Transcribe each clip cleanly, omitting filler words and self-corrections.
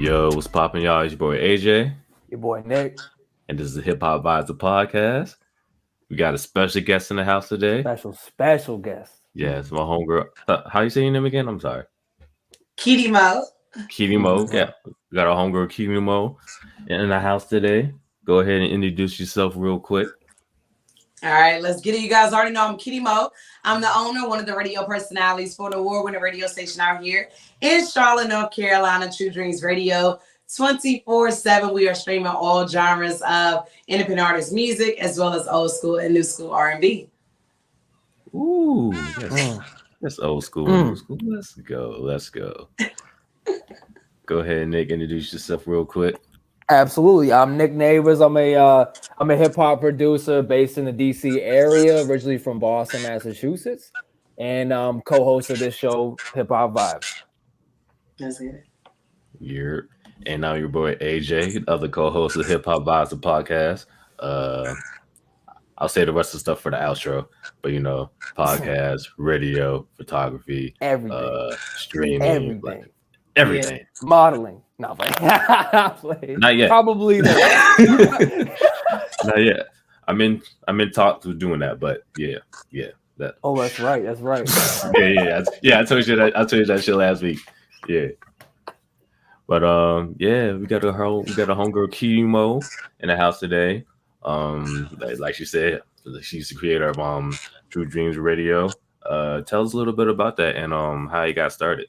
Yo, what's poppin', y'all? It's your boy AJ, Your boy Nick. and this is the Hip Hop Vibes the podcast. We got a special guest in the house today. Special guest. Yes, my homegirl. How you say your name again? I'm sorry. KiDeMo. KiDeMo. Yeah, we got our homegirl KiDeMo in the house today. Go ahead and introduce yourself real quick. All right, let's get it. You guys already know I'm KiDeMo. I'm the owner, one of the radio personalities for the award-winning radio station out here in Charlotte, North Carolina, True Dreams Radio. 24/7. We are streaming all genres of independent artist music, as well as old school and new school R&B. Ooh, that's old school, new school. Let's go. Go ahead, Nick. Introduce yourself real quick. Absolutely. I'm Nick Neighbors. I'm a hip hop producer based in the DC area, originally from Boston, Massachusetts, and co-host of this show, Hip Hop Vibes. That's it. And now your boy AJ, other co-host of Hip Hop Vibes the podcast. I'll say the rest of the stuff for the outro, but podcast, radio, photography, Everything. Streaming, everything. Yeah. Modeling. No, Not yet. Probably not. Not yet. I'm in talks with doing that, but yeah. That. Oh, that's right. Yeah. I told you that shit last week. Yeah. But we got a homegirl KiDeMo in the house today. Like she said, she's the creator of True Dreams Radio. Tell us a little bit about that and how you got started.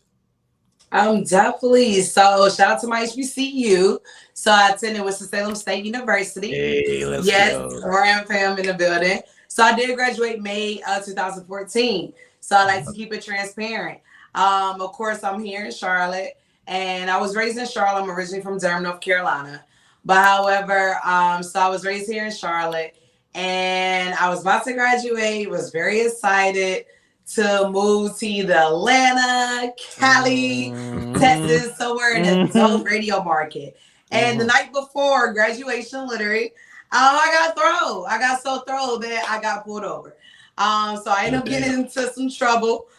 Definitely. So shout out to my HBCU. So I attended Winston-Salem State University. Hey, let's go. Ram fam in the building. So I did graduate May 2014. So I like to keep it transparent. Of course, I'm here in Charlotte, and I was raised in Charlotte. I'm originally from Durham, North Carolina. But however, so I was raised here in Charlotte, and I was about to graduate, was very excited to move to either Atlanta, Cali, Texas, somewhere in the dope radio market. And the night before graduation, literally, I got so thrown that I got pulled over. So I ended up getting into some trouble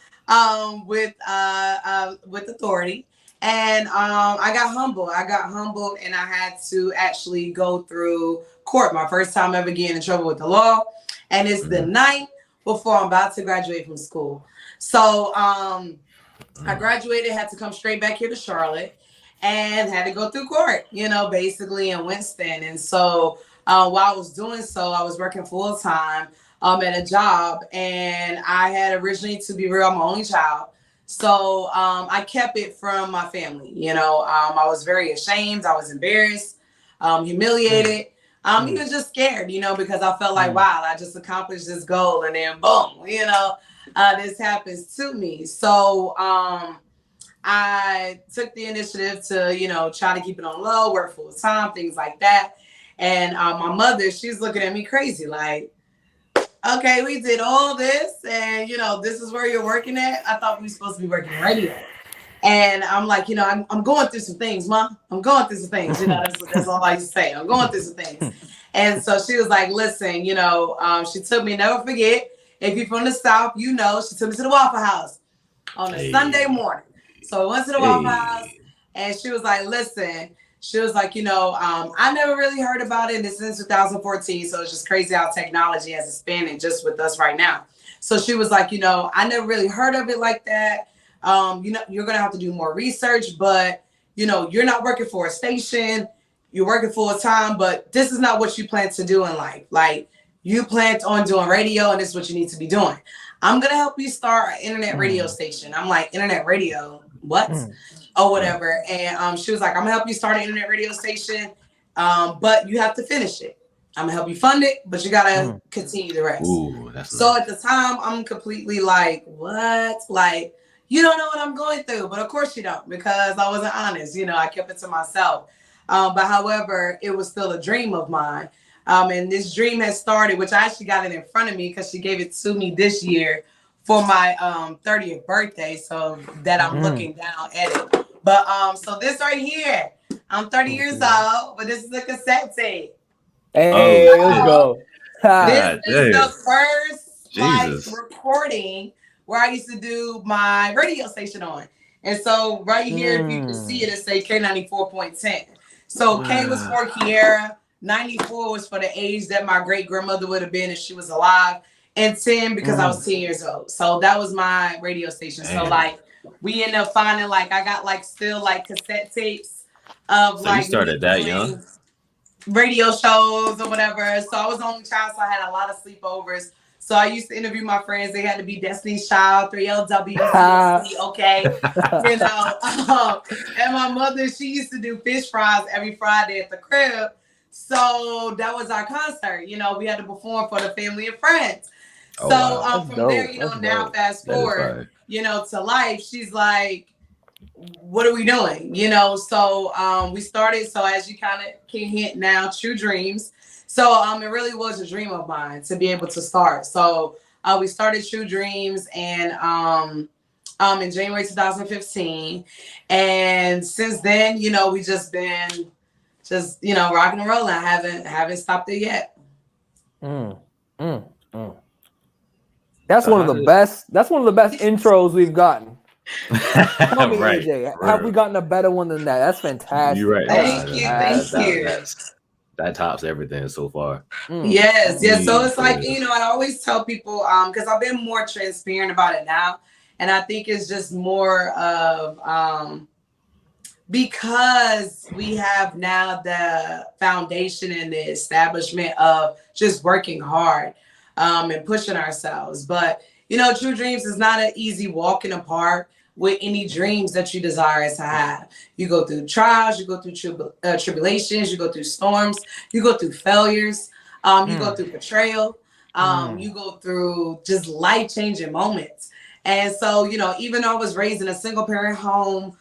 with authority. And I got humbled, and I had to actually go through court. My first time ever getting in trouble with the law. And it's the night before I'm about to graduate from school. So I graduated, had to come straight back here to Charlotte, and had to go through court, basically in Winston. And so while I was doing so, I was working full time at a job, and I had originally, to be real, I'm my only child. So I kept it from my family. I was very ashamed. I was embarrassed, humiliated. Even just scared, because I felt like, wow, I just accomplished this goal, and then boom, this happens to me. So I took the initiative to, try to keep it on low, work full time, things like that. And my mother, she's looking at me crazy, like, okay, we did all this, and this is where you're working at. I thought we were supposed to be working radio. And I'm like, I'm going through some things, Mom. I'm going through some things. That's all I used to say. I'm going through some things. And so she was like, listen, she took me, never forget, if you're from the South, she took me to the Waffle House on a Sunday morning. So I went to the Waffle House, and she was like, listen, I never really heard about it. This is 2014. So it's just crazy how technology has expanded just with us right now. So she was like, I never really heard of it like that. You're going to have to do more research, but, you're not working for a station. You're working full time, but this is not what you plan to do in life. Like, you planned on doing radio, and this is what you need to be doing. I'm going to help you start an internet radio station. I'm like, internet radio? What? Or whatever. And she was like, I'm going to help you start an internet radio station, but you have to finish it. I'm going to help you fund it, but you got to continue the rest. Ooh, so at the time, I'm completely like, what? Like, you don't know what I'm going through. But of course you don't, because I wasn't honest. I kept it to myself. But however, it was still a dream of mine. And this dream has started, which I actually got it in front of me because she gave it to me this year for my 30th birthday. So that I'm looking down at it. But so this right here, I'm 30 years old, but this is a cassette tape. Hey, let's go. This is the first recording where I used to do my radio station on. And so right here, if you can see it, it say K94.10. So K was for Kiera, 94 was for the age that my great grandmother would have been if she was alive, and 10 because I was 10 years old. So that was my radio station. So like we ended up finding like I got like still like cassette tapes of So like you started that young? radio shows or whatever. So I was the only child, so I had a lot of sleepovers. So I used to interview my friends. They had to be Destiny's Child, 3LW, CSC, okay, you know. And my mother, she used to do fish fries every Friday at the crib. So that was our concert. You know, we had to perform for the family and friends. Oh, So wow. from there, you know, now fast forward, you know, to life, she's like, what are we doing? You know, so we started. So as you kind of can hint now, True Dreams. So it really was a dream of mine to be able to start. So we started True Dreams and in January 2015, and since then, you know, we just been you know rocking and rolling. I haven't stopped it yet. That's one of the best. That's one of the best intros we've gotten. Tell me, Right. AJ, have we gotten a better one than that? That's fantastic. You're right. Thank you. That tops everything so far. Yes. So it's like, you know, I always tell people, because I've been more transparent about it now. And I think it's just more of because we have now the foundation and the establishment of just working hard and pushing ourselves. But, you know, True Dreams is not an easy walk in the park with any dreams that you desire to have. You go through trials, you go through tribulations, you go through storms, you go through failures, you go through betrayal, you go through just life-changing moments. And so, you know, even though I was raised in a single parent home,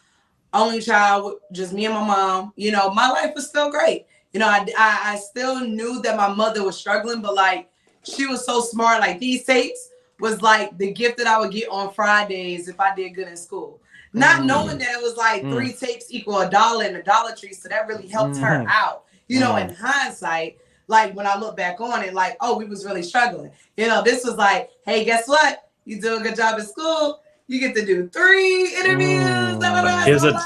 only child, just me and my mom, you know, my life was still great. You know, I still knew that my mother was struggling, but like, she was so smart. Like these tapes was like the gift that I would get on Fridays if I did good in school. Not knowing that it was like 3 tapes equal $1 in the Dollar Tree. So that really helped her out. You know, in hindsight, like when I look back on it, like, oh, we was really struggling. You know, this was like, hey, guess what? You do a good job at school. You get to do 3 interviews. Here's a $1.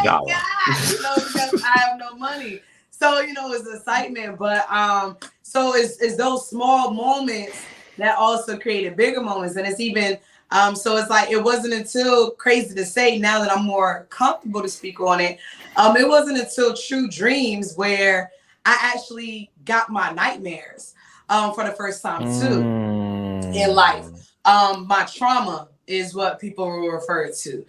You know, because I have no money. So, you know, it's excitement. But so it's those small moments that also created bigger moments. And it's even so it's like it wasn't until, crazy to say now that I'm more comfortable to speak on it, it wasn't until True Dreams where I actually got my nightmares for the first time too in life. My trauma is what people will refer to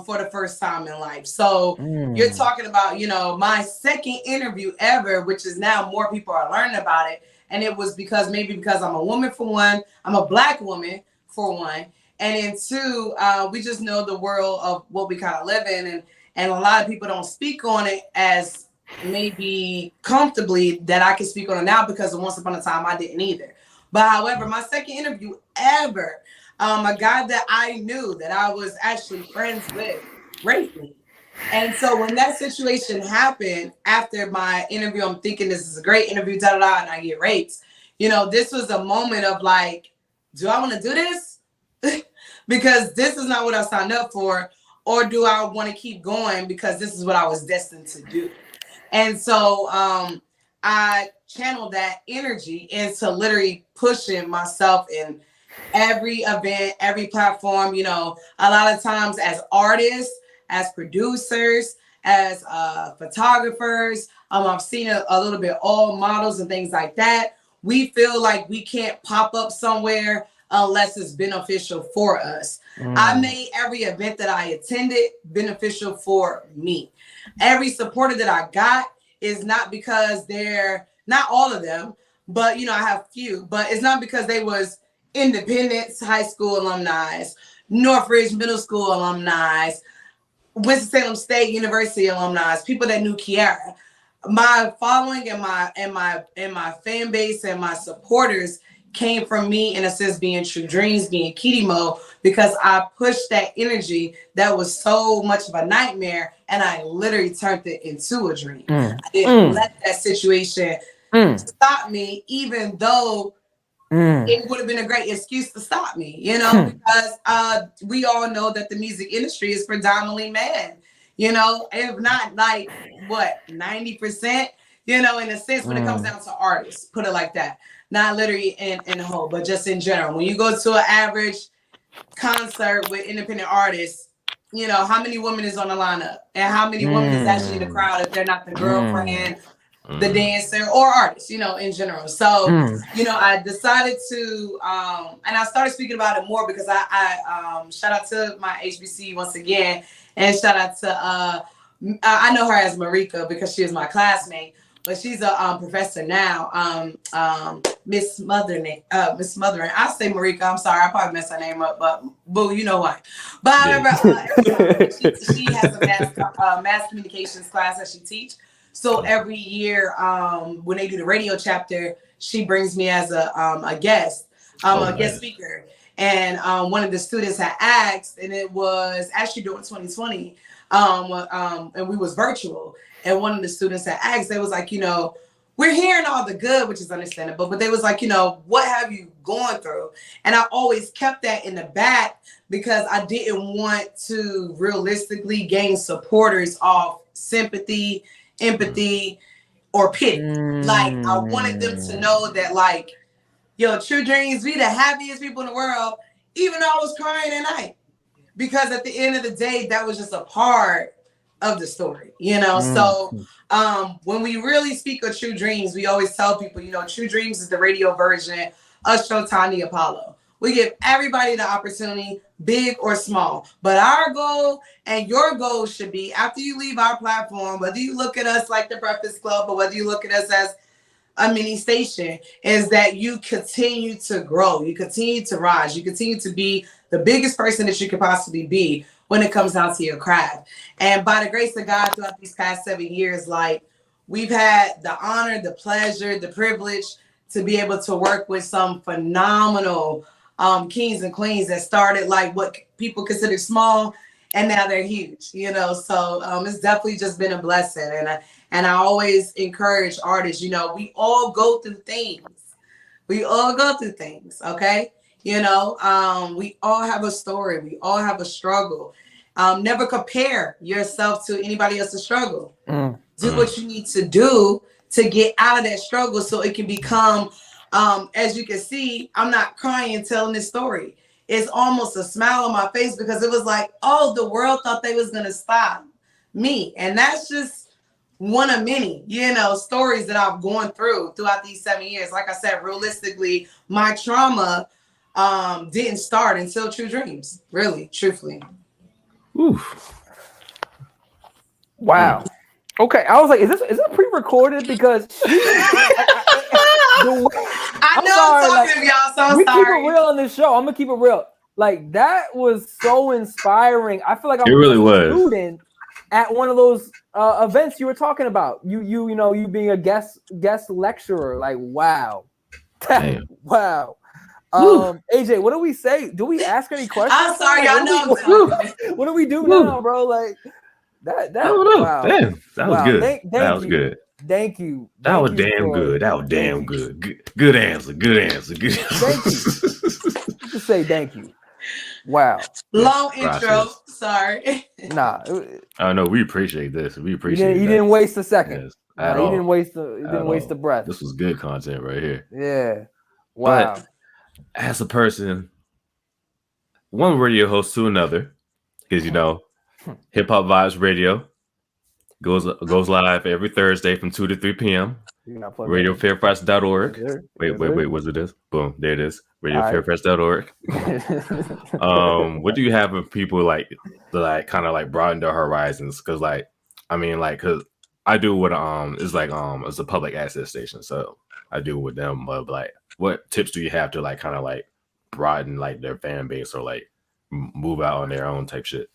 for the first time in life. So you're talking about, you know, my second interview ever, which is now more people are learning about it. And it was because I'm a woman for one, I'm a Black woman for one. And then 2, we just know the world of what we kind of live in. And a lot of people don't speak on it as maybe comfortably that I can speak on it now, because once upon a time I didn't either. But however, my second interview ever, a guy that I knew that I was actually friends with raped me. And so when that situation happened after my interview, I'm thinking this is a great interview, and I get raped. You know, this was a moment of like, do I want to do this? Because this is not what I signed up for, or do I want to keep going because this is what I was destined to do? And so I channeled that energy into literally pushing myself in every event, every platform. You know, a lot of times as artists, as producers, as photographers, I've seen a little bit all models and things like that. We feel like we can't pop up somewhere unless it's beneficial for us. I made every event that I attended beneficial for me. Every supporter that I got is not because they're not all of them, but you know, I have few, but it's not because they was Independence High School alumni, Northridge Middle School alumni, Winston-Salem State University alumni, people that knew Kiara. My following and my fan base and my supporters came from me, in a sense, being True Dreams, being KiDeMo, because I pushed that energy that was so much of a nightmare, and I literally turned it into a dream. I didn't let that situation stop me, even though it would have been a great excuse to stop me, you know, because we all know that the music industry is predominantly men, you know, if not like what 90%, you know, in a sense when it comes down to artists, put it like that. Not literally in whole, but just in general. When you go to an average concert with independent artists, you know, how many women is on the lineup and how many women is actually in the crowd if they're not the girlfriend, the dancer, or artist, you know, in general. So, you know, I decided to, and I started speaking about it more because I shout out to my HBC once again, and shout out to, I know her as Marika because she is my classmate, but she's a professor now, Miss Mothering. I say Marika. I'm sorry, I probably messed her name up, but boo, you know why. But I remember she has a mass communications class that she teaches. So every year, when they do the radio chapter, she brings me as a guest, a guest speaker. And one of the students had asked, and it was actually during 2020, and we was virtual. And one of the students had asked, they was like, you know, we're hearing all the good, which is understandable, but they was like, you know, what have you gone through? And I always kept that in the back because I didn't want to realistically gain supporters off sympathy, empathy, or pity. Like, I wanted them to know that, like, yo, True Dreams, we the happiest people in the world, even though I was crying at night. Because at the end of the day, that was just a part of the story, you know? So when we really speak of True Dreams, we always tell people, you know, True Dreams is the radio version of Showtime the Apollo. We give everybody the opportunity, big or small. But our goal and your goal should be, after you leave our platform, whether you look at us like the Breakfast Club or whether you look at us as a mini station, is that you continue to grow, you continue to rise, you continue to be the biggest person that you could possibly be when it comes down to your craft. And by the grace of God, throughout these past 7 years, like, we've had the honor, the pleasure, the privilege to be able to work with some phenomenal kings and queens that started like what people consider small, and now they're huge, you know. So it's definitely just been a blessing. And I always encourage artists, you know, we all go through things. We all go through things, okay? You know, we all have a story. We all have a struggle. Never compare yourself to anybody else's struggle. Do what you need to do to get out of that struggle so it can become, as you can see, I'm not crying telling this story. It's almost a smile on my face because it was like, oh, the world thought they was going to stop me. And that's just one of many, you know, stories that I've gone through throughout these 7 years. Like I said, realistically, my trauma didn't start until True Dreams, really, truthfully. Oof. Wow. Okay, I was like, is it pre-recorded? Because I know I'm talking to y'all, so we sorry. Keep it real on this show. I'm gonna keep it real. Like, that was so inspiring. I feel like I It really was a student at one of those events you were talking about. You know, you being a guest lecturer. Like, wow. Wow. AJ, what do we say? Do we ask any questions? I'm sorry, y'all know. What do we do now, bro? Like, that wow. Damn, that was good. That was good. Thank you. That was damn good. That was damn good. Good answer. Thank you. Just say thank you. Wow. Long intro. Sorry. Nah. Oh no, we appreciate this. We appreciate it. You didn't waste a second. Yes, you didn't waste the breath. This was good content right here. Yeah. Wow. But as a person, one radio host to another, because you know, Hip Hop Vibes Radio goes live every Thursday from 2 to 3 p.m. RadioFairprice.org. Wait, what's it this? Boom, there it is. RadioFairprice.org. What do you have of people like kind of like broaden their horizons? Because like, I mean, like, because I do what it's like it's a public access station, so I do with them. But like, what tips do you have to like kind of like broaden like their fan base or like move out on their own type shit?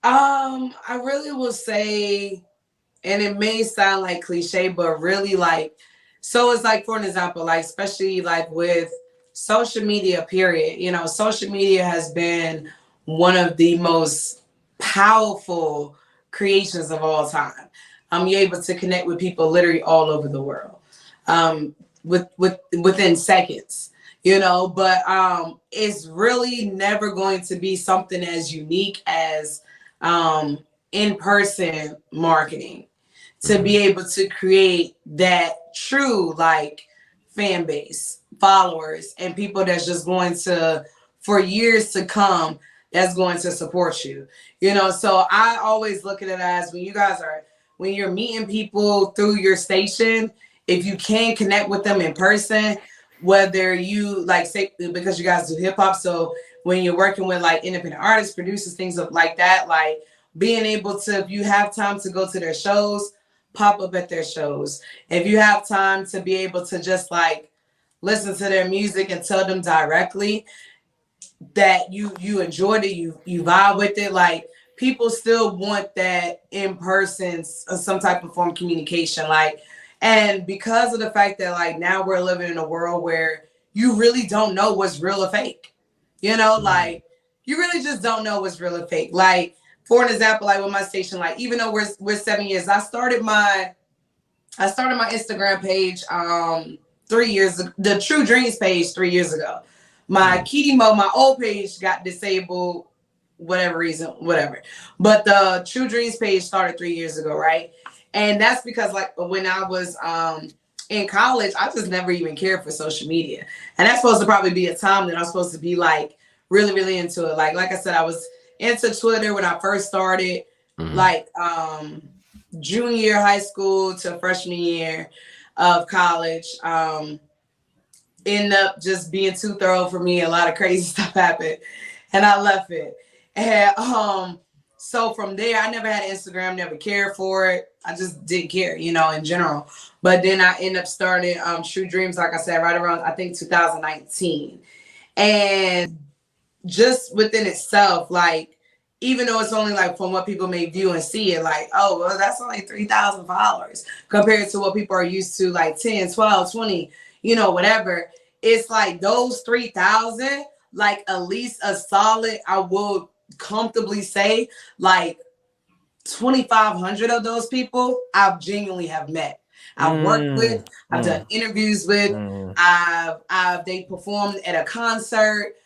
I really will say, and it may sound like cliche, but really like, so it's like, for an example, like, especially like with social media, period, you know, social media has been one of the most powerful creations of all time. You're able to connect with people literally all over the world. within seconds, you know, but it's really never going to be something as unique as in-person marketing to be able to create that true like fan base, followers, and people that's just going to, for years to come, that's going to support you. You know, so I always look at it as when you're meeting people through your station, if you can connect with them in person, whether you like say because you guys do hip hop, so when you're working with like independent artists, producers, things like that, like being able to, if you have time to go to their shows, pop up at their shows. If you have time to be able to just like listen to their music and tell them directly that you enjoyed it, you vibe with it, like people still want that in person, some type of form of communication, like. And because of the fact that like now we're living in a world where you really don't know what's real or fake, you know, like you really just don't know what's real or fake. Like for an example, like with my station, like even though we're 7 years, I started my Instagram page 3 years ago, the True Dreams page 3 years ago. My KiDeMo, my old page got disabled, whatever reason, whatever. But the True Dreams page started 3 years ago, right? And that's because like when I was in college, I just never even cared for social media. And that's supposed to probably be a time that I'm supposed to be like really, really into it. Like I said, I was into Twitter when I first started, like junior year high school to freshman year of college. Ended up just being too thorough for me. A lot of crazy stuff happened and I left it. And so from there, I never had Instagram, never cared for it. I just didn't care, you know, in general. But then I ended up starting True Dreams, like I said, right around, I think, 2019. And just within itself, like, even though it's only like from what people may view and see it, like, oh, well, that's only 3,000 followers compared to what people are used to, like 10, 12, 20, you know, whatever. It's like those 3,000, like at least a solid, I will comfortably say like 2,500 of those people I've genuinely have met. I've worked with, I've done interviews with, they performed at a concert.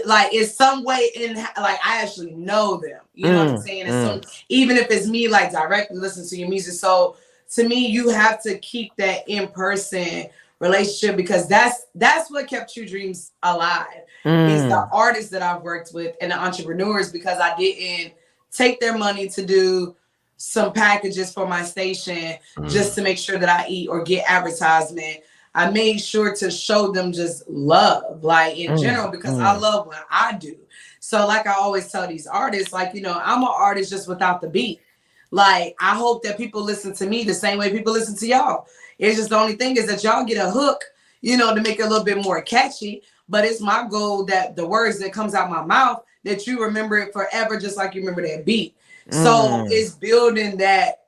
Like it's some way in like I actually know them. You know what I'm saying? And so even if it's me like directly listening to your music. So to me, you have to keep that in-person relationship because that's what kept True Dreams alive. Is the artists that I've worked with and the entrepreneurs, because I didn't take their money to do some packages for my station just to make sure that I eat or get advertisement. I made sure to show them just love, like in general, because I love what I do. So like I always tell these artists, like, you know, I'm an artist just without the beat. Like, I hope that people listen to me the same way people listen to y'all. It's just the only thing is that y'all get a hook, you know, to make it a little bit more catchy. But it's my goal that the words that comes out my mouth, that you remember it forever, just like you remember that beat. So it's building that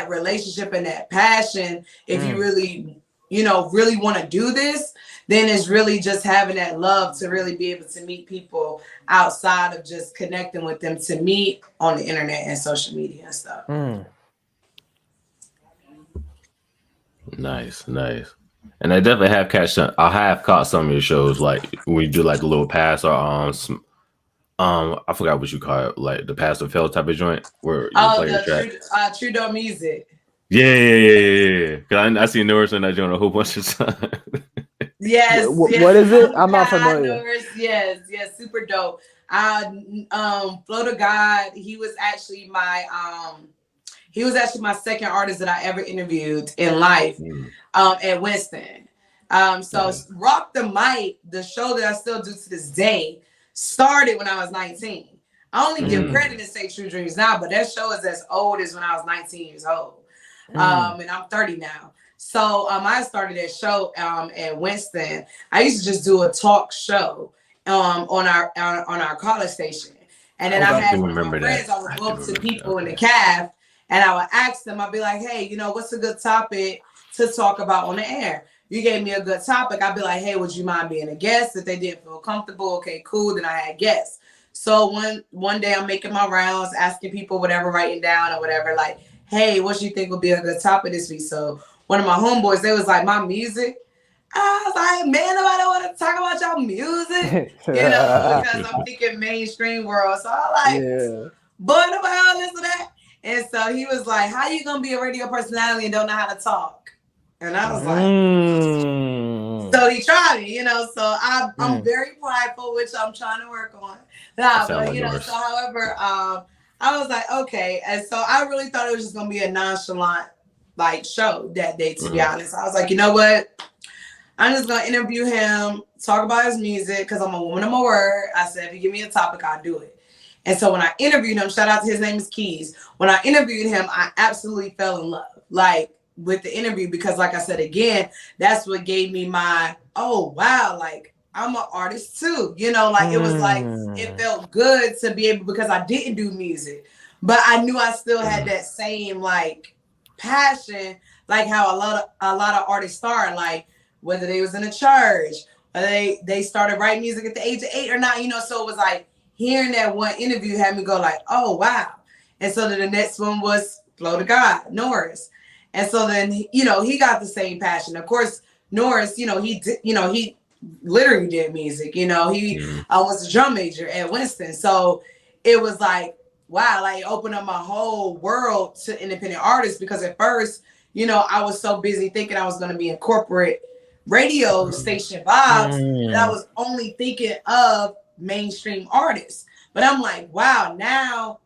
relationship and that passion. If you really, you know, really want to do this, then it's really just having that love to really be able to meet people outside of just connecting with them, to meet on the internet and social media and stuff. Nice. And I definitely have caught some of your shows, like when you do like the little pass or I forgot what you call it, like the pass or fail type of joint where you play your track. True Dope Music. Yeah. Cause I see Norris on that joint a whole bunch of times. Yes. What is it? I'm not familiar. Yes, super dope. Flow to God, he was actually my second artist that I ever interviewed in life at Winston. So Rock the Mic, the show that I still do to this day, started when I was 19. I only give credit and say True Dreams now, but that show is as old as when I was 19 years old. And I'm 30 now. So I started that show at Winston. I used to just do a talk show on our college station. And then I had one of my friends, I would go up to people in the caf and I would ask them, I'd be like, hey, you know, what's a good topic to talk about on the air? You gave me a good topic. I'd be like, hey, would you mind being a guest? If they didn't feel comfortable, okay, cool. Then I had guests. So one day I'm making my rounds, asking people whatever, writing down or whatever, like, hey, what do you think would be a good topic this week? So one of my homeboys, they was like, my music. I was like, man, nobody want to talk about your music, because I'm thinking mainstream world. So I'm like, boy, nobody want to listen to that. And so he was like, how you gonna be a radio personality and don't know how to talk? And I was like, so he tried me, so I'm very prideful, which I'm trying to work on. But so however, I was like, okay. And so I really thought it was just gonna be a nonchalant show that day, to be honest. I was like, you know what? I'm just gonna interview him, talk about his music, because I'm a woman of my word. I said, if you give me a topic, I'll do it. And so when I interviewed him, shout out to his name is Keys. When I interviewed him, I absolutely fell in love, with the interview, because like I said, again, that's what gave me my, oh, wow, I'm an artist too. It was it felt good to be able, because I didn't do music, but I knew I still had that same passion, how a lot of artists start, whether they was in a church, or they started writing music at the age of 8 or not, so it was hearing that one interview had me go oh, wow. And so then the next one was Flow to God, Norris. And so then, he got the same passion. Of course, Norris, he literally did music, he was a drum major at Winston. So it was wow, it opened up my whole world to independent artists, because at first, I was so busy thinking I was going to be in corporate radio station vibes that I was only thinking of mainstream artists. But I'm like, wow, now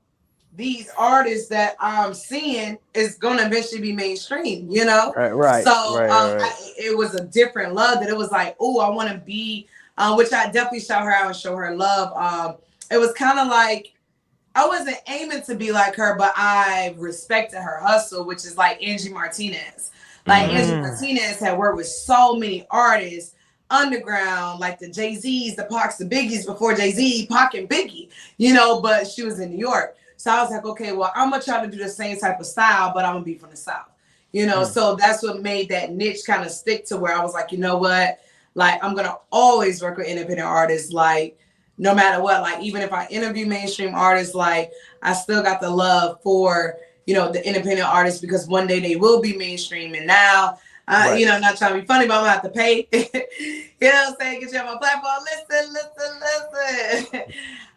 these artists that I'm seeing is going to eventually be mainstream, Right. So it was a different love, that it was oh, I want to be, which I definitely shout her out and show her love. It was kind of I wasn't aiming to be like her, but I respected her hustle, which is Angie Martinez. Angie Martinez had worked with so many artists, underground, the Jay-Z's, the Pacs, the Biggies, before Jay-Z, Pac and Biggie, but she was in New York. So I was like, okay, well, I'm going to try to do the same type of style, but I'm going to be from the South, So that's what made that niche kind of stick, to where I was like, you know what? I'm going to always work with independent artists, no matter what. Even if I interview mainstream artists, I still got the love for, the independent artists, because one day they will be mainstream. And now, not trying to be funny, but I'm going to have to pay, what I'm saying? Get you on my platform. Listen.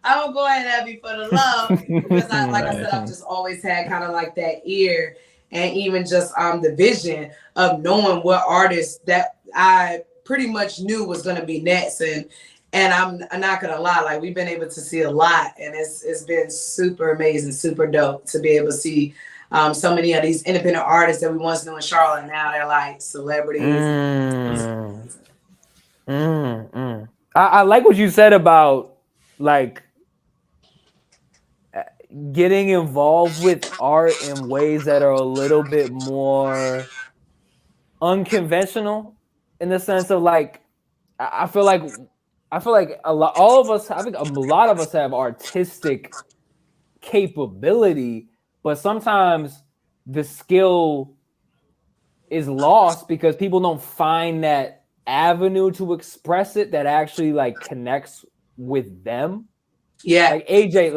I'm going to go ahead and have you for the love, because I said, I've just always had kind of that ear, and even just the vision of knowing what artists that I pretty much knew was going to be next. And I'm not going to lie, we've been able to see a lot, and it's been super amazing, super dope to be able to see so many of these independent artists that we once knew in Charlotte. Now they're celebrities. I like what you said about getting involved with art in ways that are a little bit more unconventional, in the sense of I feel like a lot of us have artistic capability, but sometimes the skill is lost because people don't find that avenue to express it that actually connects with them. Yeah. AJ,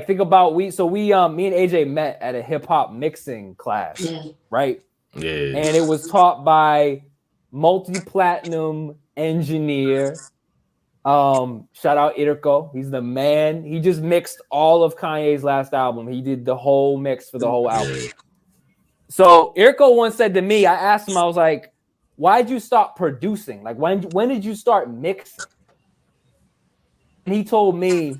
think about me and AJ met at a hip hop mixing class, right? Yeah. And it was taught by multi-platinum engineer. Shout out Irko. He's the man. He just mixed all of Kanye's last album. He did the whole mix for the whole album. So Irko once said to me, I asked him, I was like, why'd you stop producing? When did you start mixing? And he told me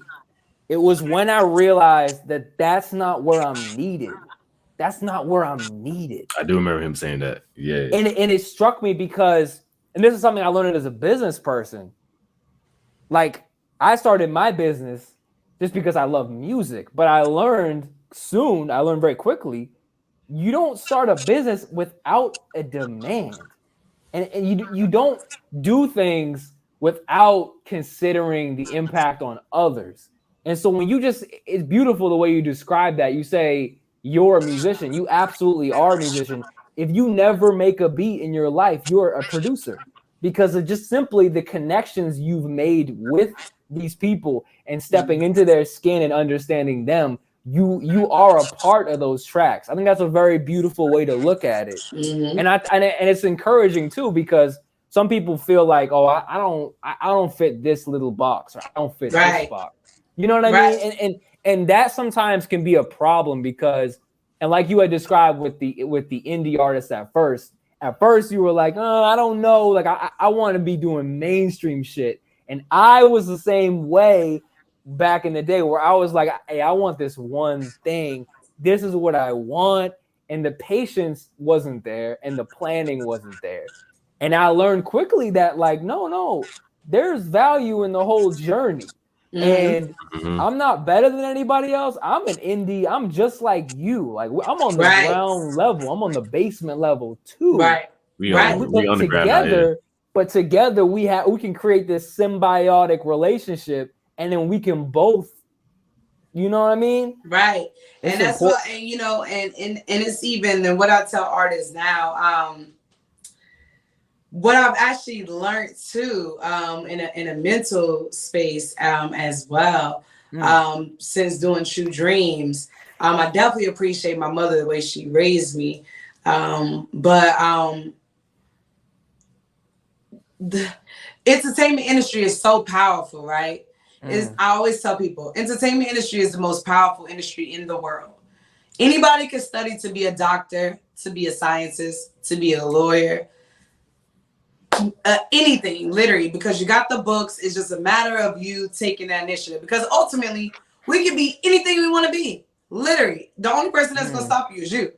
it was when I realized that that's not where I'm needed. That's not where I'm needed. I do remember him saying that. Yeah. And it struck me because, and this is something I learned as a business person. I started my business just because I love music, but I learned very quickly, you don't start a business without a demand. And you don't do things without considering the impact on others. And so when it's beautiful the way you describe that. You say you're a musician. You absolutely are a musician. If you never make a beat in your life, you're a producer, because of just simply the connections you've made with these people and stepping into their skin and understanding them. you are a part of those tracks. I think that's a very beautiful way to look at it. Mm-hmm. And it's encouraging too, because some people feel like, oh, I don't fit this little box, or I don't fit this box. You know what I mean? And that sometimes can be a problem, because, and like you had described with the indie artists at first you were like, oh, I don't know, like I want to be doing mainstream shit. And I was the same way back in the day, where I was like, hey, I want this one thing. This is what I want. And the patience wasn't there, and the planning wasn't there. And I learned quickly that, like, no, there's value in the whole journey. Mm-hmm. And I'm not better than anybody else. I'm an indie. I'm just like you. Like, I'm on the ground level. I'm on the basement level too. We on the ground out here. But together we can create this symbiotic relationship, and then we can both, you know what I mean? Right. And that's what, and you know, and it's even, and what I tell artists now, what I've actually learned too, in a mental space, as well, since doing True Dreams, I definitely appreciate my mother, the way she raised me. But the entertainment industry is so powerful, right? I always tell people, entertainment industry is the most powerful industry in the world. Anybody can study to be a doctor, to be a scientist, to be a lawyer, anything, literally, because you got the books. It's just a matter of you taking that initiative, because ultimately we can be anything we want to be. Literally, the only person that's going to stop you is you.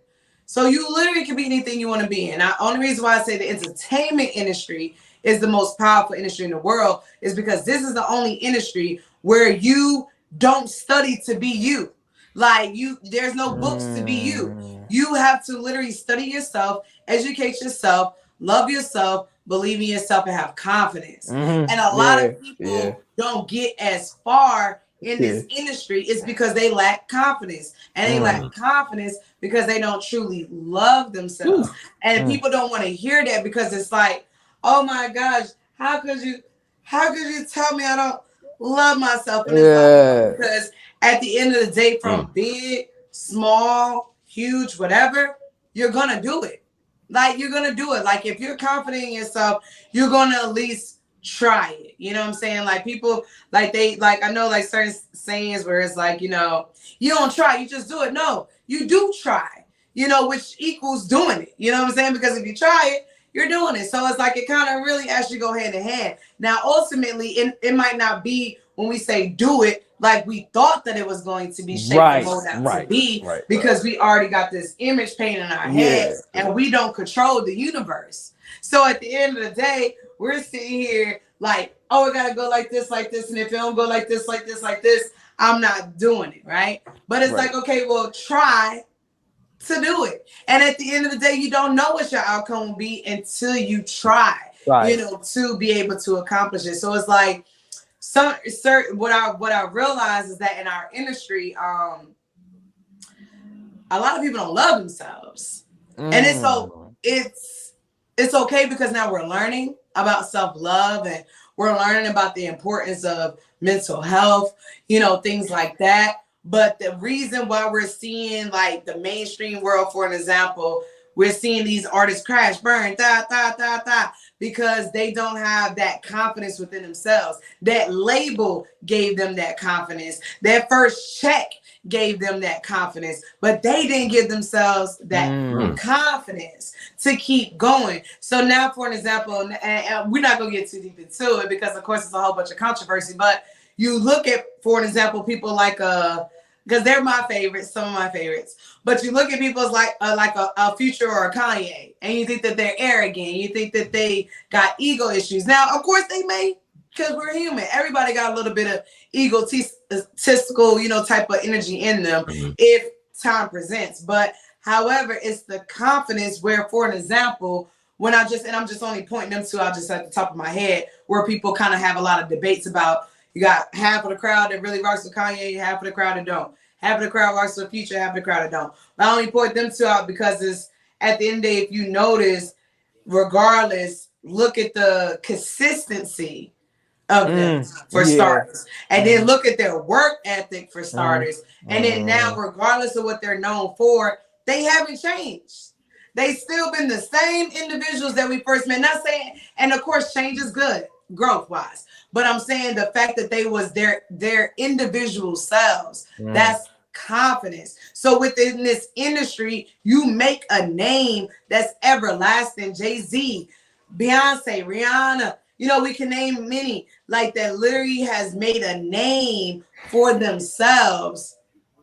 So you literally can be anything you want to be. And the only reason why I say the entertainment industry is the most powerful industry in the world is because this is the only industry where you don't study to be you. Like, there's no books to be you. You have to literally study yourself, educate yourself, love yourself, believe in yourself, and have confidence. And a lot of people don't get as far in this industry is because they lack confidence. And they lack confidence because they don't truly love themselves. And people don't want to hear that, because it's like, oh my gosh, how could you tell me I don't love myself? And it's like, because at the end of the day, from big, small, huge, whatever, you're gonna do it. Like, you're gonna do it. Like, if you're confident in yourself, you're gonna at least try it. You know what I'm saying? Like, people, like, I know, like, certain sayings where it's like, you know, you don't try, you just do it. No, you do try, you know, which equals doing it. You know what I'm saying? Because if you try it, you're doing it. So it's like, it kind of really actually go hand in hand. Now, ultimately, it might not be, when we say do it, like we thought that it was going to be shaped and molded out to be, because we already got this image painted in our heads, and we don't control the universe. So at the end of the day, we're sitting here like, oh, it gotta go like this, and if it don't go like this, I'm not doing it, right? But it's like, okay, well, try to do it. And at the end of the day, you don't know what your outcome will be until you try, you know, to be able to accomplish it. So it's like, what I realize is that in our industry, a lot of people don't love themselves. And it's okay, because now we're learning about self-love, and we're learning about the importance of mental health, you know, things like that. But the reason why we're seeing, like, the mainstream world, for an example, we're seeing these artists crash, burn, because they don't have that confidence within themselves. That label gave them that confidence. Their first check gave them that confidence, but they didn't give themselves that confidence to keep going. So now, for an example, and we're not going to get too deep into it, because of course it's a whole bunch of controversy, but you look at, for an example, people like, because they're my favorites, some of my favorites. But you look at people like a Future or a Kanye, and you think that they're arrogant. You think that they got ego issues. Now, of course, they may, because we're human. Everybody got a little bit of egotistical, you know, type of energy in them if time presents. But however, it's the confidence where, for an example, when I'm just only pointing them to, I'll just at the top of my head, where people kind of have a lot of debates about. You got half of the crowd that really rocks with Kanye, half of the crowd that don't. Half of the crowd rocks with Future, half of the crowd that don't. But I only point them two out because it's, at the end of the day, if you notice, regardless, look at the consistency of them for starters. And then look at their work ethic for starters. And then now, regardless of what they're known for, they haven't changed. They still been the same individuals that we first met. Not saying, and of course, change is good, growth wise. But I'm saying the fact that they was their individual selves, that's confidence. So within this industry, you make a name that's everlasting. Jay-Z, Beyonce, Rihanna, you know, we can name many like that literally has made a name for themselves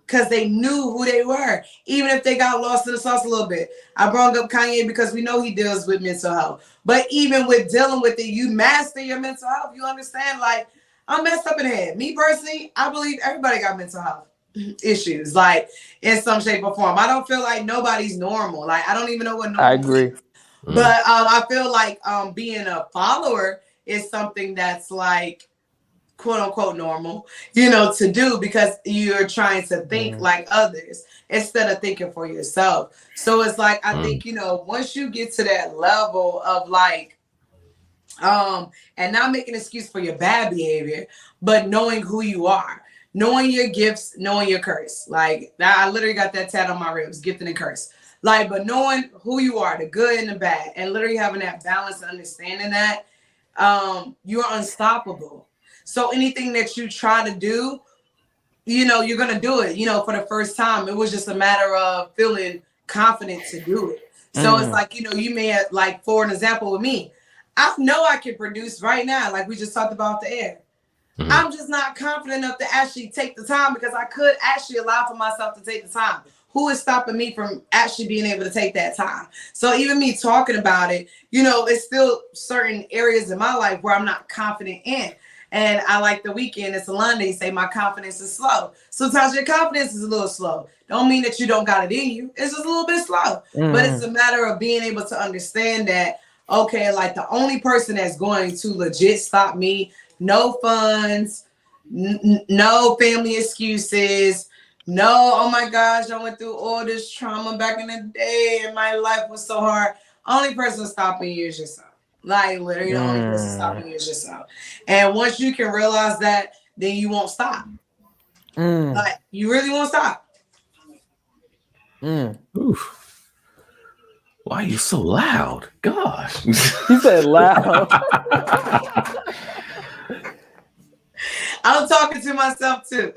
because they knew who they were, even if they got lost in the sauce a little bit. I brought up Kanye because we know he deals with mental health. But even with dealing with it, you master your mental health. You understand, like, I'm messed up in the head. Me personally, I believe everybody got mental health issues, like, in some shape or form. I don't feel like nobody's normal. Like, I don't even know what normal I agree. is. But I feel like being a follower is something that's like, quote unquote normal, you know, to do because you're trying to think like others instead of thinking for yourself. So it's like, I think, you know, once you get to that level of like, and not making an excuse for your bad behavior, but knowing who you are, knowing your gifts, knowing your curse. Like I literally got that tat on my ribs, gifted and curse. Like, but knowing who you are, the good and the bad, and literally having that balance and understanding that, you're unstoppable. So anything that you try to do, you know, you're going to do it, you know, for the first time. It was just a matter of feeling confident to do it. So it's like, you know, you may have, like, for an example with me, I know I can produce right now, like we just talked about the air. I'm just not confident enough to actually take the time because I could actually allow for myself to take the time. Who is stopping me from actually being able to take that time? So even me talking about it, you know, it's still certain areas in my life where I'm not confident in. And I like the weekend, it's a Monday, say my confidence is slow. Sometimes your confidence is a little slow. Don't mean that you don't got it in you. It's just a little bit slow. But it's a matter of being able to understand that, okay, like the only person that's going to legit stop me, no funds, no family excuses, no, oh my gosh, I went through all this trauma back in the day and my life was so hard. Only person stopping you is yourself. Like literally the only person stopping you is yourself. And once you can realize that, then you won't stop. Like you really won't stop. Oof. Why are you so loud? Gosh. He said loud. I'm talking to myself too.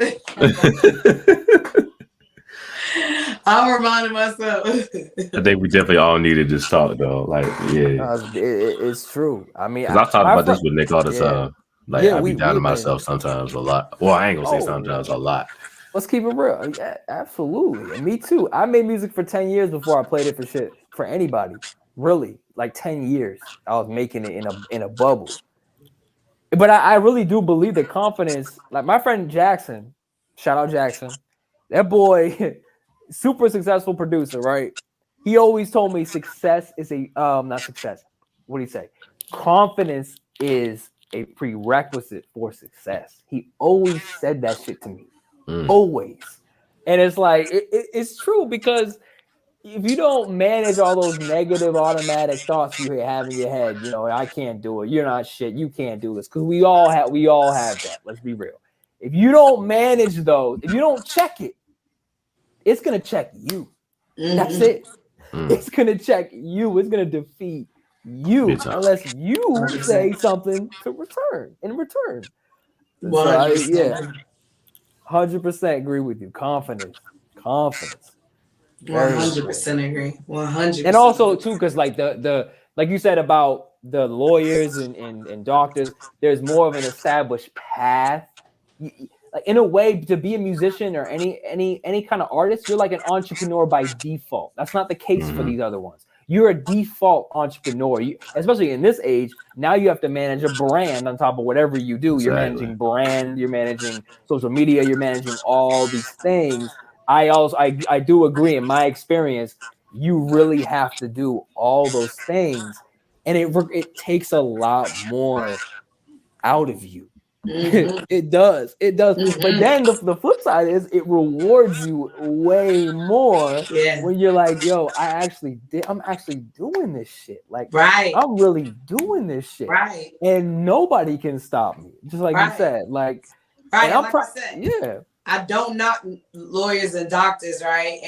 I'm reminding myself. I think we definitely all needed this talk though. Like, yeah. It's true. I mean, Because I talk about this with Nick all the time. Like, Yeah, I be down to myself sometimes a lot. Well, I ain't gonna say sometimes, a lot. Let's keep it real. Yeah, absolutely. And me too. I made music for 10 years before I played it for shit for anybody. Really, like 10 years. I was making it in a bubble. But I really do believe the confidence. Like my friend Jackson, shout out Jackson, that boy, super successful producer, right? He always told me success is a not success. What do you say? Confidence is a prerequisite for success. He always said that shit to me. Always. And it's like it's true because if you don't manage all those negative automatic thoughts you have in your head, you know, I can't do it. You're not shit. You can't do this. Because we all have that. Let's be real. If you don't manage those, if you don't check it, it's gonna check you. That's it. It's gonna check you. It's gonna defeat you unless you 100%. Say something to return in return. 100%. So 100% agree with you. Confidence. 100% agree. 100%. And also too, because like the like you said about the lawyers and doctors, there's more of an established path. Like in a way, to be a musician or any kind of artist, you're like an entrepreneur by default. That's not the case for these other ones. You're a default entrepreneur. Especially in this age, now you have to manage a brand on top of whatever you do. Exactly. You're managing brand, you're managing social media, you're managing all these things. I do agree in my experience, you really have to do all those things. And it takes a lot more out of you. It does. But then the flip side is it rewards you way more when you're like, yo, I'm actually doing this shit. Like, I'm really doing this shit. Right. And nobody can stop me. Just like you said. Like, right. And like I said, yeah. I don't knock lawyers and doctors, right?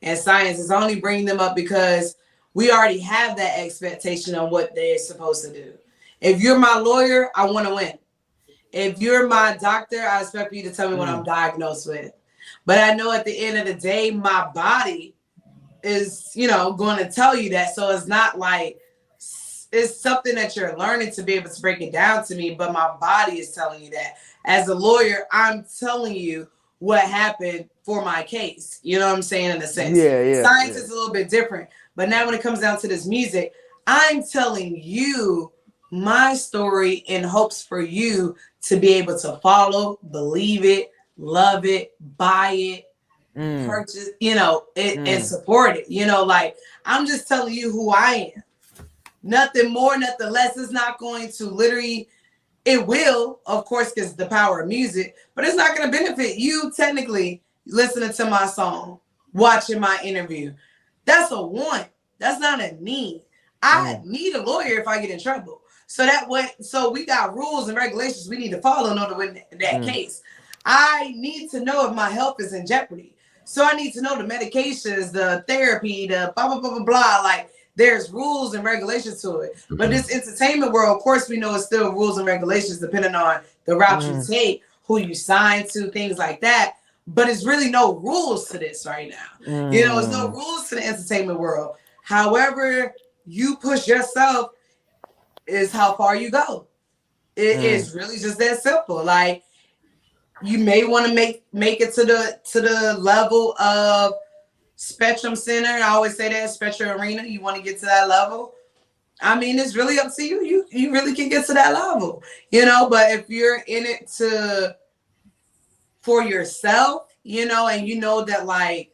And science is only bringing them up because we already have that expectation on what they're supposed to do. If you're my lawyer, I want to win. If you're my doctor, I expect you to tell me what I'm diagnosed with. But I know at the end of the day, my body is, going to tell you that. So it's not like it's something that you're learning to be able to break it down to me, but my body is telling you that. As a lawyer, I'm telling you what happened for my case. You know what I'm saying? In a sense. Science is a little bit different. But now when it comes down to this music, I'm telling you my story in hopes for you to be able to follow, believe it, love it, buy it, purchase, and support it. Like I'm just telling you who I am. Nothing more, nothing less. It's not going to literally, it will, of course, because the power of music, but it's not going to benefit you technically listening to my song, watching my interview. That's a want. That's not a need. I need a lawyer if I get in trouble. So we got rules and regulations we need to follow in order to win that case. I need to know if my health is in jeopardy. So I need to know the medications, the therapy, the blah, blah, blah, blah, blah. Like there's rules and regulations to it. But this entertainment world, of course, we know it's still rules and regulations depending on the route you take, who you sign to, things like that. But it's really no rules to this right now. There's no rules to the entertainment world. However you push yourself is how far you go. It is really just that simple. Like you may want to make it to the level of Spectrum Center. I always say that Spectrum Arena. You want to get to that level. I mean, it's really up to you. You really can get to that level, But if you're in it for yourself, and that like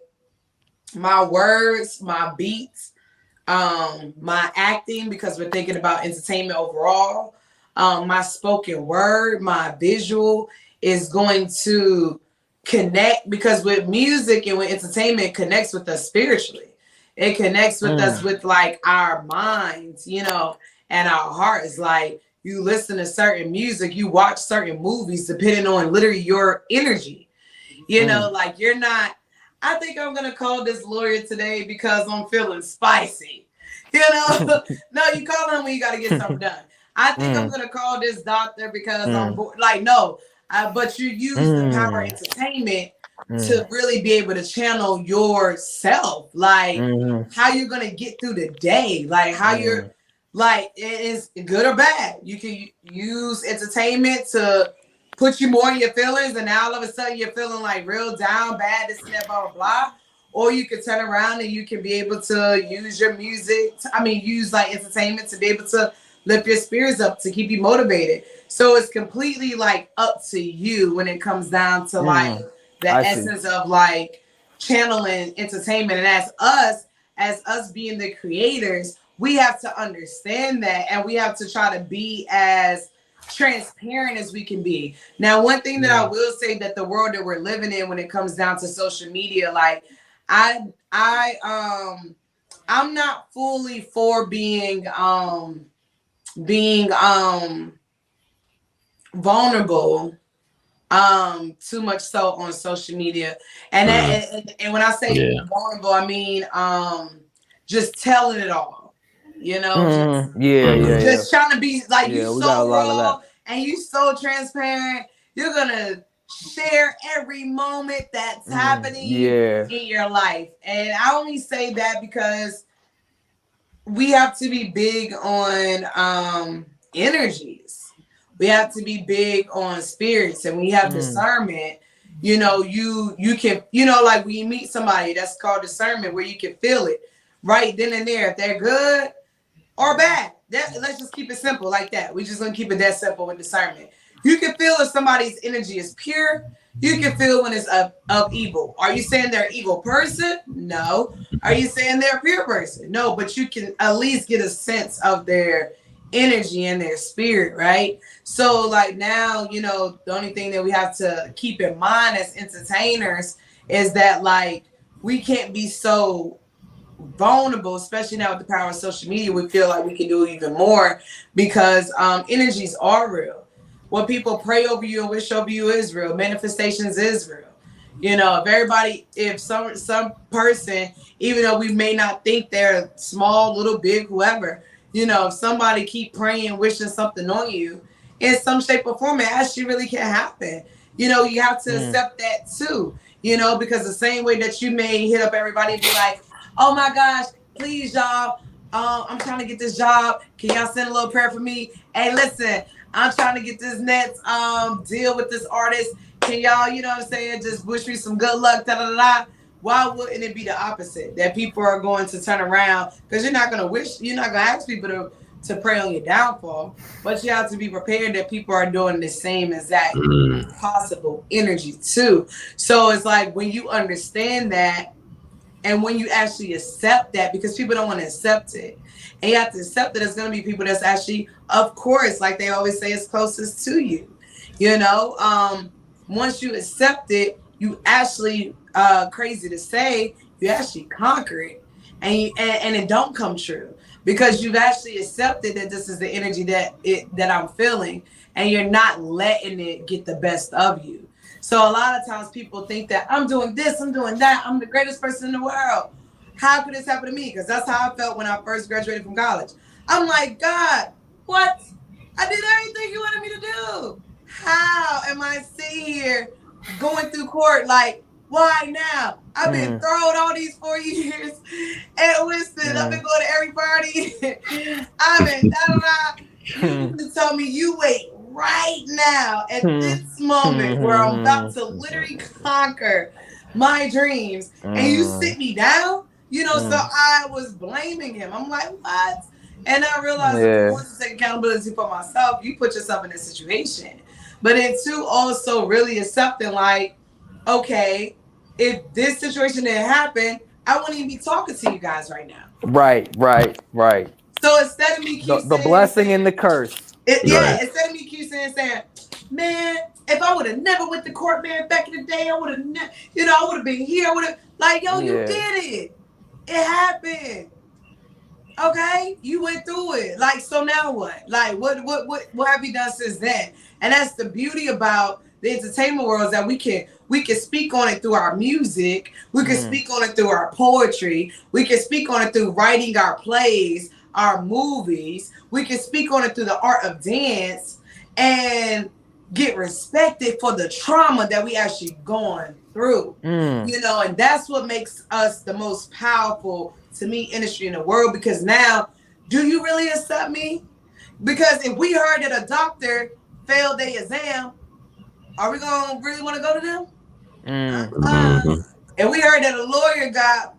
my words, my beats, my acting, because we're thinking about entertainment overall, my spoken word, my visual is going to connect, because with music and with entertainment, it connects with us spiritually. It connects with us with like our minds, and our hearts. Like you listen to certain music, you watch certain movies, depending on literally your energy. Like you're not, I think I'm going to call this lawyer today because I'm feeling spicy. No, you call him when you got to get something done. I think I'm going to call this doctor because I'm bored. Like, no, but you use the power of entertainment to really be able to channel yourself. Like how you're going to get through the day. Like how you're, like it is good or bad. You can use entertainment to put you more in your feelings, and now all of a sudden you're feeling like real down, bad, this and that, blah, blah, blah. Or you can turn around and you can be able to use your music, use like entertainment to be able to lift your spirits up, to keep you motivated. So it's completely like up to you when it comes down to like the essence of like channeling entertainment. And as us being the creators, we have to understand that, and we have to try to be as transparent as we can be. Now, one thing that I will say, that the world that we're living in when it comes down to social media, like I'm not fully for being vulnerable too much so on social media. And and when I say vulnerable, I mean just telling it all. Just trying to be like you so raw and you so transparent. You're gonna share every moment that's happening in your life. And I only say that because we have to be big on energies. We have to be big on spirits, and we have discernment. You can, like when you meet somebody, that's called discernment, where you can feel it right then and there if they're good or bad. Let's just keep it simple like that. We're just gonna keep it that simple with discernment. You can feel if somebody's energy is pure. You can feel when it's of evil. Are you saying they're an evil person? No. Are you saying they're a pure person? No, but you can at least get a sense of their energy in their spirit, right? So like now, you know, the only thing that we have to keep in mind as entertainers is that like we can't be so vulnerable, especially now with the power of social media. We feel like we can do even more because energies are real. What people pray over you and wish over you is real. Manifestations is real. You know, if everybody, if some person, even though we may not think they're small, little, big, whoever, you know, if somebody keep praying, wishing something on you in some shape or form, it actually really can happen. You know, you have to accept that too. You know, because the same way that you may hit up everybody and be like, oh my gosh, please y'all, I'm trying to get this job. Can y'all send a little prayer for me? Hey, listen, I'm trying to get this next deal with this artist. Can y'all, you know what I'm saying, just wish me some good luck, da da da. Why wouldn't it be the opposite? That people are going to turn around because you're not gonna ask people to pray on your downfall, but you have to be prepared that people are doing the same exact possible energy too. So it's like when you understand that and when you actually accept that, because people don't want to accept it, and you have to accept that there's going to be people that's actually, of course, like they always say, is closest to you. You know, once you accept it, you actually, crazy to say, you actually conquer it, and it don't come true because you've actually accepted that this is the energy that I'm feeling, and you're not letting it get the best of you. So a lot of times people think that I'm doing this, I'm doing that, I'm the greatest person in the world. How could this happen to me? Because that's how I felt when I first graduated from college. I'm like, God, what? I did everything you wanted me to do. How am I sitting here going through court like, why now? I've been thrown all these 4 years and Winston. I've been going to every party. I've been da-da-da. You just told me you wait right now at this moment where I'm about to literally conquer my dreams and you sit me down, you know, so I was blaming him. I'm like, what? And I realized if I want to take accountability for myself, you put yourself in this situation. But then two, also really accepting like, okay, if this situation didn't happen, I wouldn't even be talking to you guys right now. Right. So instead of me keep the blessing and the curse. Instead of me keep saying, man, if I would have never went to court, man, back in the day, I would have, I would have been here. I would have, like, yo, you did it. It happened. Okay, you went through it. Like, so now what? Like, what have you done since then? And that's the beauty about the entertainment world, is that we can speak on it through our music. We can speak on it through our poetry. We can speak on it through writing our plays, our movies. We can speak on it through the art of dance and get respected for the trauma that we actually gone through. You know, and that's what makes us the most powerful, to me, industry in the world. Because now, do you really accept me? Because if we heard that a doctor failed their exam, are we gonna really want to go to them? And we heard that a lawyer got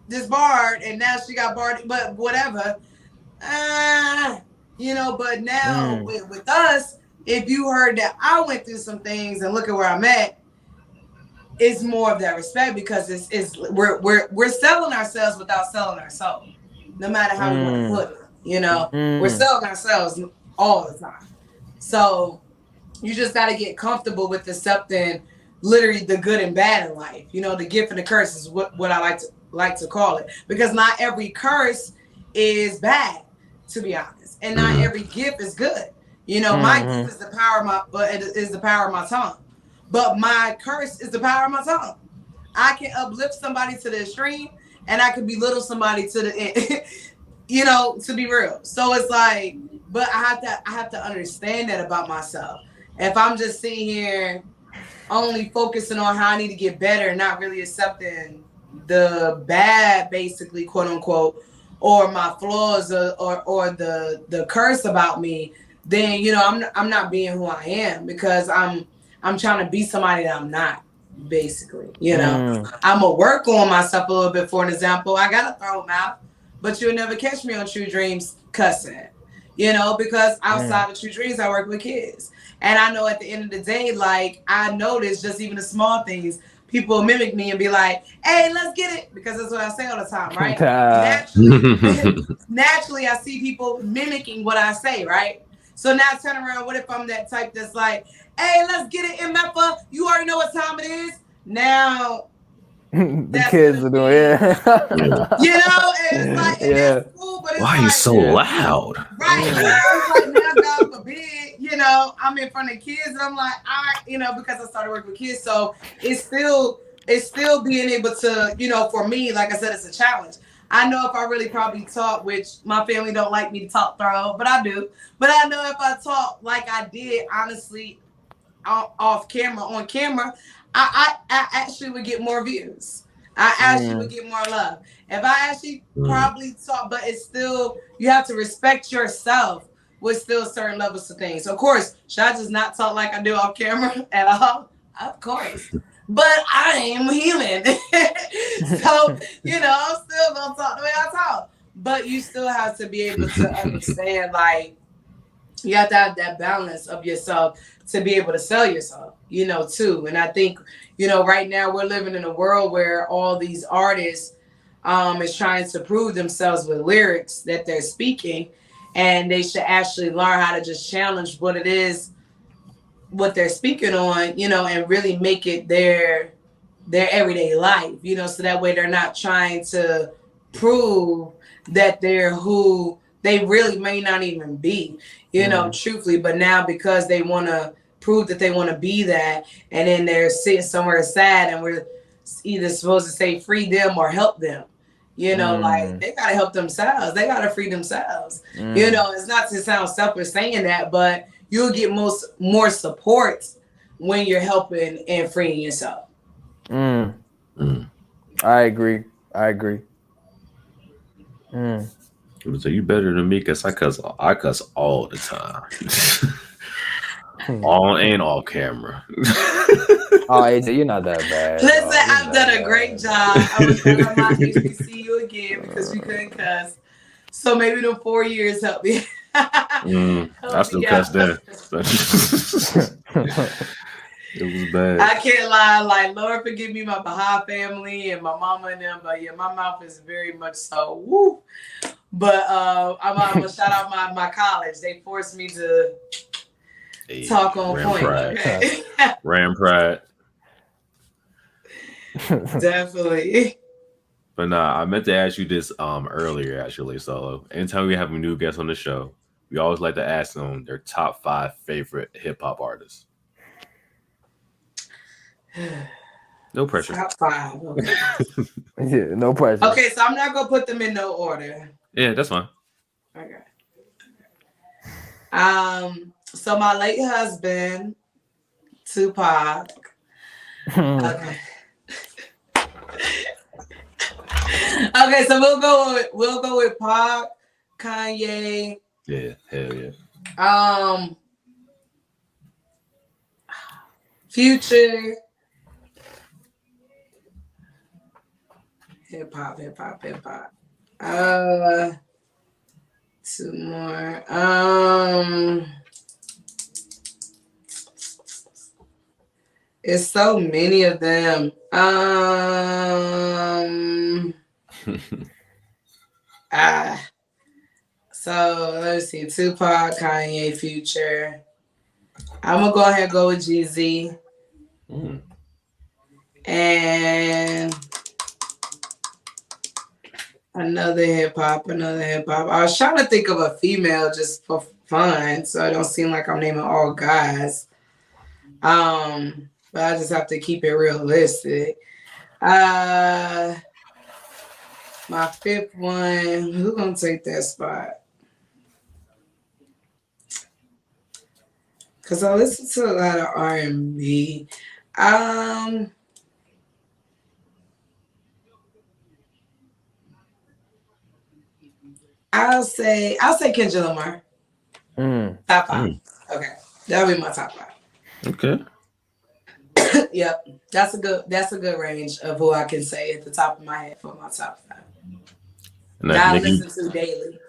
disbarred and now she got barred, but whatever. You know, but now with us, if you heard that I went through some things and look at where I'm at, it's more of that respect, because we're selling ourselves without selling our soul, no matter how we want to put it. You know, we're selling ourselves all the time. So you just got to get comfortable with accepting literally the good and bad in life. You know, the gift and the curse is what I like to call it, because not every curse is bad, to be honest, and not every gift is good. You know, my gift is the power of my tongue. But my curse is the power of my tongue. I can uplift somebody to the extreme, and I can belittle somebody to the end, you know, to be real. So it's like, but I have to understand that about myself. If I'm just sitting here only focusing on how I need to get better and not really accepting the bad, basically, quote unquote, or my flaws or the curse about me, then, you know, I'm not being who I am, because I'm trying to be somebody that I'm not, basically. You know, I'm going to work on myself a little bit. For an example, I got a throat mouth, but you'll never catch me on True Dreams cussing, you know, because outside of True Dreams, I work with kids. And I know at the end of the day, like, I notice just even the small things, people mimic me and be like, "Hey, let's get it," because that's what I say all the time, right? Naturally, I see people mimicking what I say, right? So now turn around. What if I'm that type that's like, "Hey, let's get it, MFA. You already know what time it is." Now the kids are doing it. You know, and it's like, and that's cool, but it's why like, are you so loud? Right. It's like, now, God forbid, you know, I'm in front of kids and I'm like, you know, because I started working with kids. So it's still being able to, you know, for me, like I said, it's a challenge. I know if I really probably talk, which my family don't like me to talk thorough, but I do. But I know if I talk like I did, honestly, off camera, on camera, I actually would get more views. I actually would get more love. If I actually probably talk, but it's still, you have to respect yourself with still certain levels of things. So of course, should I just not talk like I do off camera at all? Of course. But I am human. So, you know, I'm still going to talk the way I talk. But you still have to be able to understand, like, you have to have that balance of yourself to be able to sell yourself, you know, too. And I think, you know, right now we're living in a world where all these artists is trying to prove themselves with lyrics that they're speaking, and they should actually learn how to just challenge what it is, what they're speaking on, you know, and really make it their everyday life, you know, so that way they're not trying to prove that they're who they really may not even be, you know, truthfully. But now because they want to prove that they want to be that, and then they're sitting somewhere sad, and we're either supposed to say free them or help them, you know, like they got to help themselves. They got to free themselves. You know, it's not to sound selfish saying that, but you'll get more support when you're helping and freeing yourself. I agree. So you better than me because I cuss all the time. On and off camera. Oh, AJ, you're not that bad. Listen, I've done a great job. I was going to my HBCU again because we couldn't cuss. So maybe the 4 years helped me. I still cuss there. It was bad. I can't lie. Like, Lord forgive me, my Baha'i family and my mama and them. But yeah, my mouth is very much so. Woo. But I'm gonna shout out my college. They forced me to talk on point. Okay? Ram pride. Definitely. But nah, I meant to ask you this earlier actually. So anytime we have a new guest on the show, we always like to ask them their top 5 favorite hip hop artists. No pressure. Top 5. Okay. Yeah, no pressure. Okay, so I'm not gonna put them in no order. Yeah, that's fine. Okay. So my late husband, Tupac. Okay. Okay, so we'll go with Pac, Kanye. Yeah, hell yeah. Future. Hip hop. 2 more. It's so many of them. So let's see. Tupac, Kanye, Future. I'm gonna go ahead and go with Jeezy. And another hip hop. I was trying to think of a female just for fun, so it don't seem like I'm naming all guys. But I just have to keep it realistic. My 5th one, who's gonna take that spot? Cause I listen to a lot of R&B. I'll say Kendrick Lamar. Top 5. Okay, that'll be my top 5. Okay. Yep, that's a good range of who I can say at the top of my head for my top 5. That I listen to daily.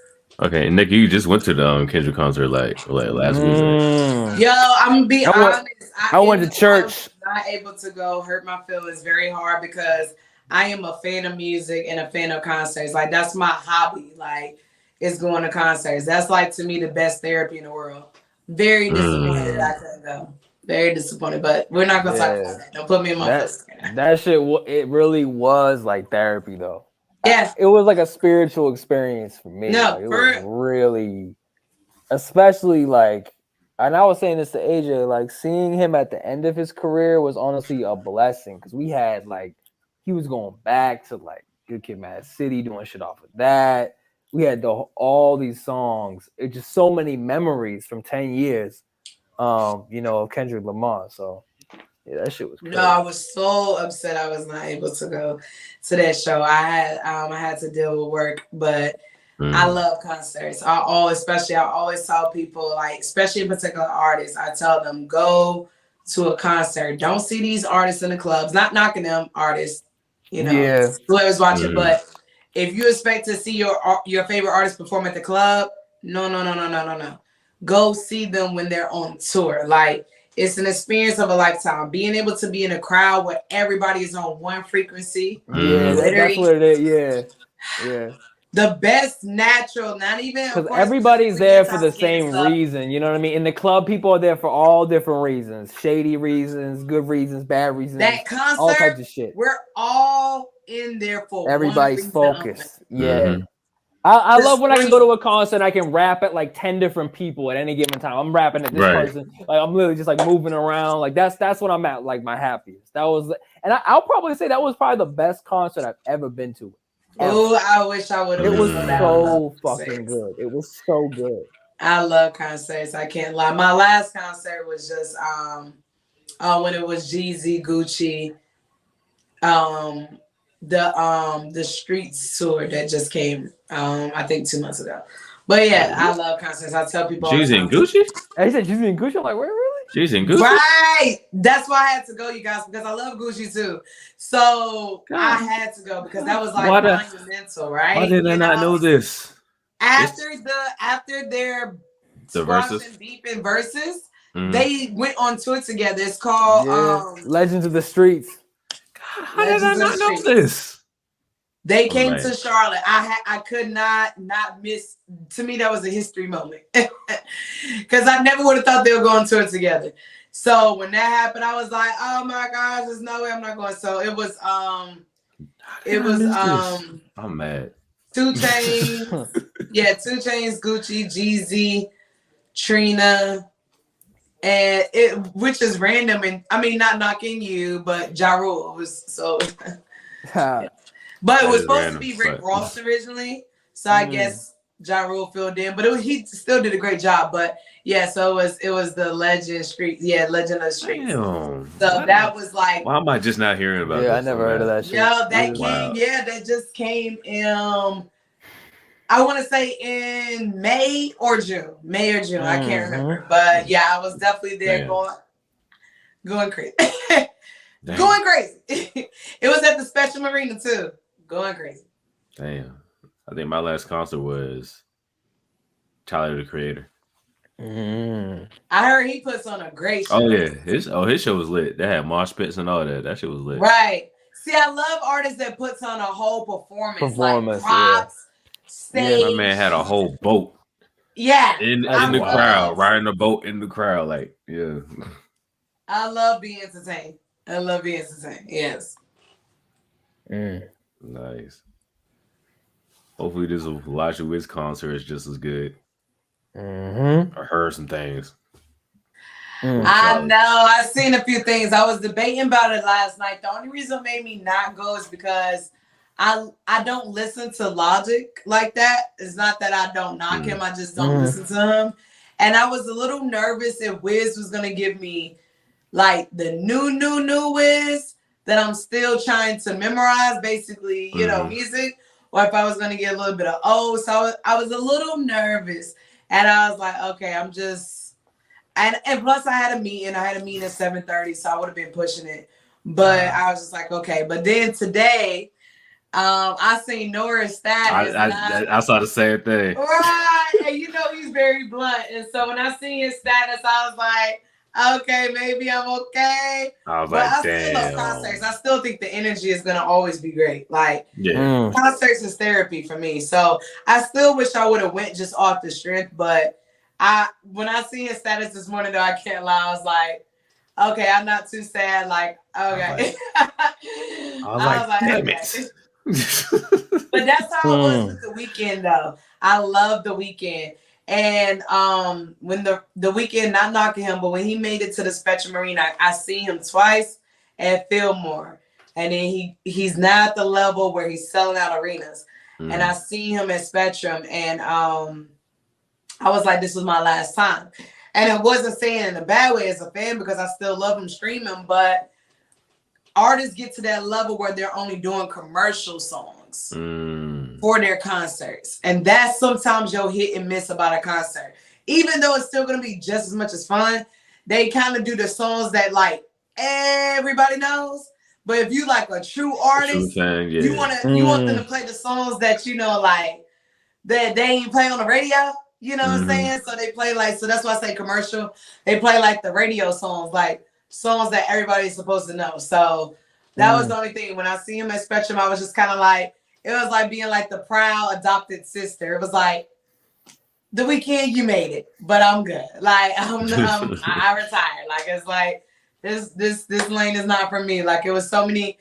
Okay, Nick, you just went to the Kendrick concert like last week. Yo, I'm gonna be honest. I went to church. not able to go hurt my feelings very hard because I am a fan of music and a fan of concerts. Like that's my hobby. Like is going to concerts. That's like to me the best therapy in the world. Very disappointed that I couldn't go. Very disappointed, but we're not gonna talk about that. Don't put me in my face. That shit, it really was like therapy though. Yeah, it was like a spiritual experience for me. No, like, it was really, especially like, and I was saying this to AJ, like seeing him at the end of his career was honestly a blessing because we had like, he was going back to like Good Kid, Mad City, doing shit off of that. We had all these songs. It just so many memories from 10 years. Of Kendrick Lamar. So yeah, that shit was crazy. No, I was so upset I was not able to go to that show. I had to deal with work, but I love concerts. I always tell people, like, especially in particular artists, I tell them go to a concert. Don't see these artists in the clubs. Not knocking them artists, whoever's watching, but if you expect to see your favorite artist perform at the club, no. Go see them when they're on tour. Like, it's an experience of a lifetime. Being able to be in a crowd where everybody is on one frequency. Yeah, that's what it is. Yeah. The best natural, not even because everybody's there for the same reason. You know what I mean? In the club, people are there for all different reasons: shady reasons, good reasons, bad reasons. That concert, all types of shit. We're all in there for everybody's focused. Yeah. I love when I can go to a concert and I can rap at like 10 different people at any given time. I'm rapping at this person. Like I'm literally just like moving around. Like that's when I'm at like my happiest. That was, and I'll probably say that was probably the best concert I've ever been to. Oh, I wish I would have. It was so fucking good. It was so good. I love concerts. I can't lie. My last concert was just when it was Jeezy, Gucci, the Streets tour that just came I think 2 months ago. But yeah, I love concerts. I tell people Jeezy and Gucci? I said Jeezy and Gucci. I'm like, wait, really? Jeezy and Gucci? Right. That's why I had to go, you guys, because I love Gucci too. So I had to go because that was like monumental, right? Why did I not know this? After their verses and beef and verses, they went on tour together. It's called Legends of the Streets. God, how did I not know this? They came to Charlotte. I could not miss. To me, that was a history moment because I never would have thought they were going to tour together. So when that happened, I was like, "Oh my gosh, there's no way I'm not going." So it was I'm mad. 2 Chainz, 2 Chainz, Gucci, Jeezy, Trina, and which is random, and I mean not knocking you, but Ja Rule was so. But it was supposed to be Rick Ross originally, so I guess Ja Rule filled in, but he still did a great job. But yeah, so it was the Legend Street, Legend of the Streets. Damn. So that was like, why am I just not hearing about? Yeah, I never heard of that shit. Yeah, that just came in. I want to say in May or June. I can't remember, but yeah, I was definitely there going crazy, going crazy. It was at the Spectrum Arena too. Going crazy. Damn. I think my last concert was Tyler, the Creator. I heard he puts on a great show. Oh yeah. His show was lit. They had mosh pits and all that. That shit was lit. Right. See, I love artists that puts on a whole performance like props, stage. My man had a whole boat. Yeah. In the crowd, riding a boat in the crowd. Like, yeah. I love being entertained. Yes. Nice. Hopefully this Elijah Wiz concert is just as good. I heard some things. I know. I've seen a few things. I was debating about it last night. The only reason it made me not go is because I don't listen to Logic like that. It's not that I don't knock him. I just don't listen to him. And I was a little nervous if Wiz was going to give me like the new Wiz that I'm still trying to memorize, basically, music, or if I was going to get a little bit of old. So I was a little nervous. And I was like, okay, I'm just, and plus I had a meeting at 7:30, so I would have been pushing it. But I was just like, okay. But then today, I seen Nora's status. I saw the same thing. Right. And he's very blunt. And so when I seen his status, I was like, okay, maybe I'm okay. I was But like, I still love concerts. I still think the energy is gonna always be great. Like concerts is therapy for me. So I still wish I would have went just off the strength. But when I see his status this morning though, I can't lie. I was like, okay, I'm not too sad. Like, okay. I was like, damn okay. it. But that's how it was with the weekend though. I love the weekend. And when the weekend, not knocking him, but when he made it to the Spectrum Arena, I seen him twice at Fillmore. And then he's now at the level where he's selling out arenas. And I seen him at Spectrum, and I was like, this was my last time. And it wasn't saying in a bad way as a fan, because I still love him streaming, but artists get to that level where they're only doing commercial songs for their concerts. And that's sometimes your hit and miss about a concert. Even though it's still going to be just as much as fun, they kind of do the songs that like everybody knows. But if you like a true artist, you want them to play the songs that, you know, like that they ain't play on the radio. You know what I'm saying? So they play like, so that's why I say commercial. They play like the radio songs, like songs that everybody's supposed to know. So that was the only thing. When I see him at Spectrum, I was just kind of like, it was like being like the proud adopted sister. It was like, the weekend you made it, but I'm good. Like I retired. Like it's like this lane is not for me. Like it was so many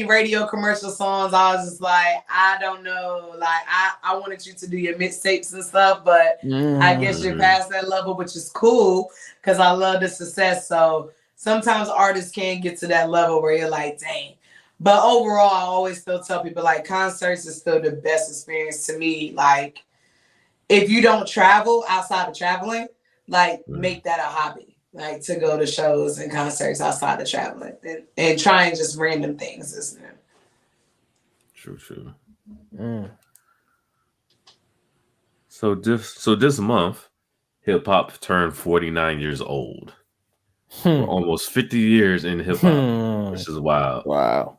radio commercial songs. I was just like, I don't know. Like I wanted you to do your mixtapes and stuff, but I guess you're past that level, which is cool because I love the success. So sometimes artists can't get to that level where you're like, dang. But overall, I always still tell people like concerts is still the best experience to me. Like if you don't travel outside of traveling, like make that a hobby. Like to go to shows and concerts outside of traveling and trying just random things, isn't it? True. So this month, hip hop turned 49 years old. We're almost 50 years in hip hop, which is wild. Wow.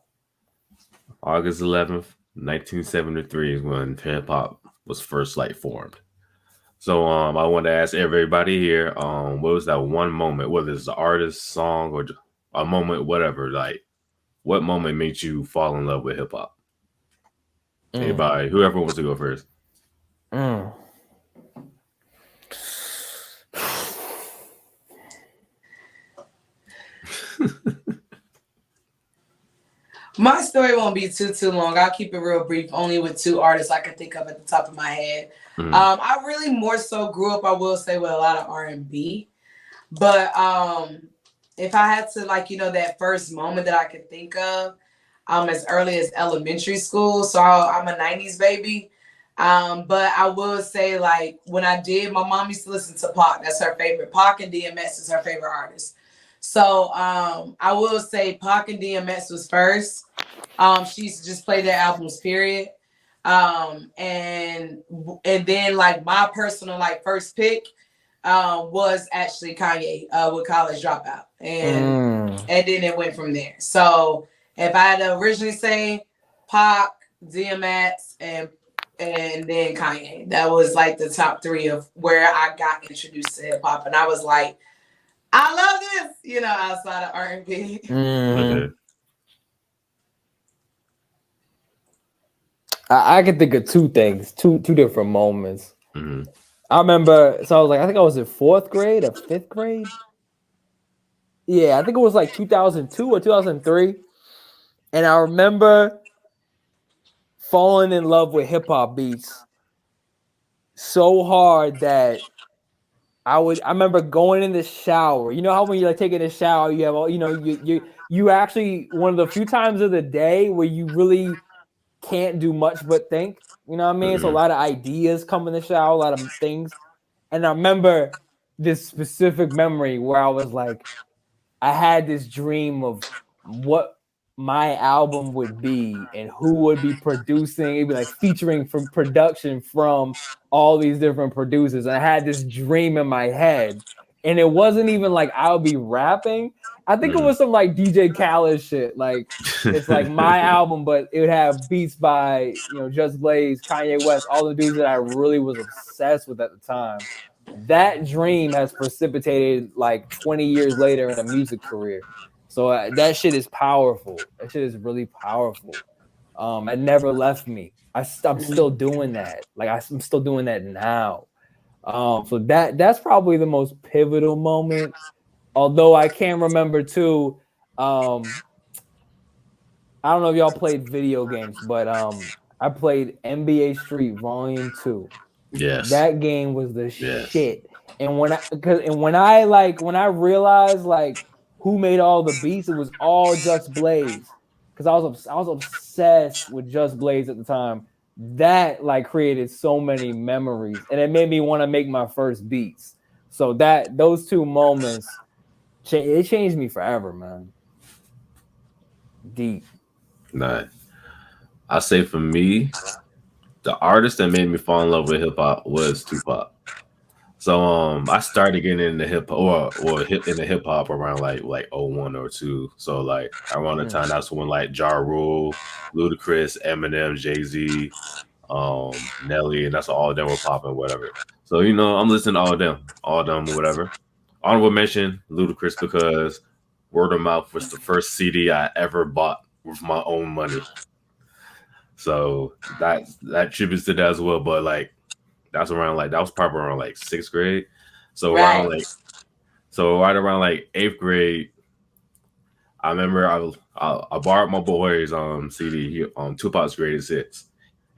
August 11th, 1973 is when hip hop was first like formed. So I want to ask everybody here, what was that one moment, whether it's the artist, song, or a moment, whatever, like what moment made you fall in love with hip hop? Anybody, whoever wants to go first. My story won't be too long. I'll keep it real brief, only with two artists I can think of at the top of my head. I really more so grew up, I will say, with a lot of R&B. But if I had to, like, you know, that first moment that I could think of, as early as elementary school. So I'm a 90s baby. But I will say, like, when I did, my mom used to listen to Pac. That's her favorite. Pac and DMX is her favorite artist. So I will say Pac and DMX was first. She used to just play their albums, period. And then like my personal like first pick was actually Kanye with College Dropout. And then it went from there. So if I had to originally say Pac, DMX, and then Kanye, that was like the top three of where I got introduced to hip hop. And I was like, I love this, you know, outside of R&B. I can think of two things, two different moments. I remember, so I was like, I think I was in fourth grade or fifth grade. Yeah, I think it was like 2002 or 2003. And I remember falling in love with hip hop beats so hard that I remember going in the shower. You know how when you're like taking a shower, you have all, you know, you actually one of the few times of the day where you really can't do much but think. You know what I mean? So a lot of ideas come in the shower, a lot of things. And I remember this specific memory where I was like, I had this dream of what my album would be and who would be producing. It'd be like featuring from production from all these different producers. And I had this dream in my head. And it wasn't even like I'll be rapping. I think it was some like DJ Khaled shit. Like it's like my album, but it would have beats by, you know, Just Blaze, Kanye West, all the dudes that I really was obsessed with at the time. that dream has precipitated like 20 years later in a music career. So that shit is powerful. That shit is really powerful. It never left me. I'm still doing that. Like I'm still doing that now. So that's probably the most pivotal moment. Although I can remember too. I don't know if y'all played video games, but I played NBA Street Volume 2. Yes. That game was the shit. And when I realized like who made all the beats, it was all Just Blaze. Because I was obsessed with Just Blaze at the time. That like created so many memories, and it made me want to make my first beats. So those two moments, it changed me forever, man. Deep. Nah, I say for me, the artist that made me fall in love with hip hop was Tupac. So I started getting into hip hop or into hip hop around like 01 or 2. So like around the time that's when like Ja Rule, Ludacris, Eminem, Jay-Z, Nelly, and that's all of them were popping, whatever. So I'm listening to all of them, whatever. Honorable mention Ludacris because Word of Mouth was the first CD I ever bought with my own money. So that tributes to that as well. But like that was probably around like 6th grade. So Right. right around like 8th grade, I remember I borrowed my boy's CD on Tupac's Greatest Hits,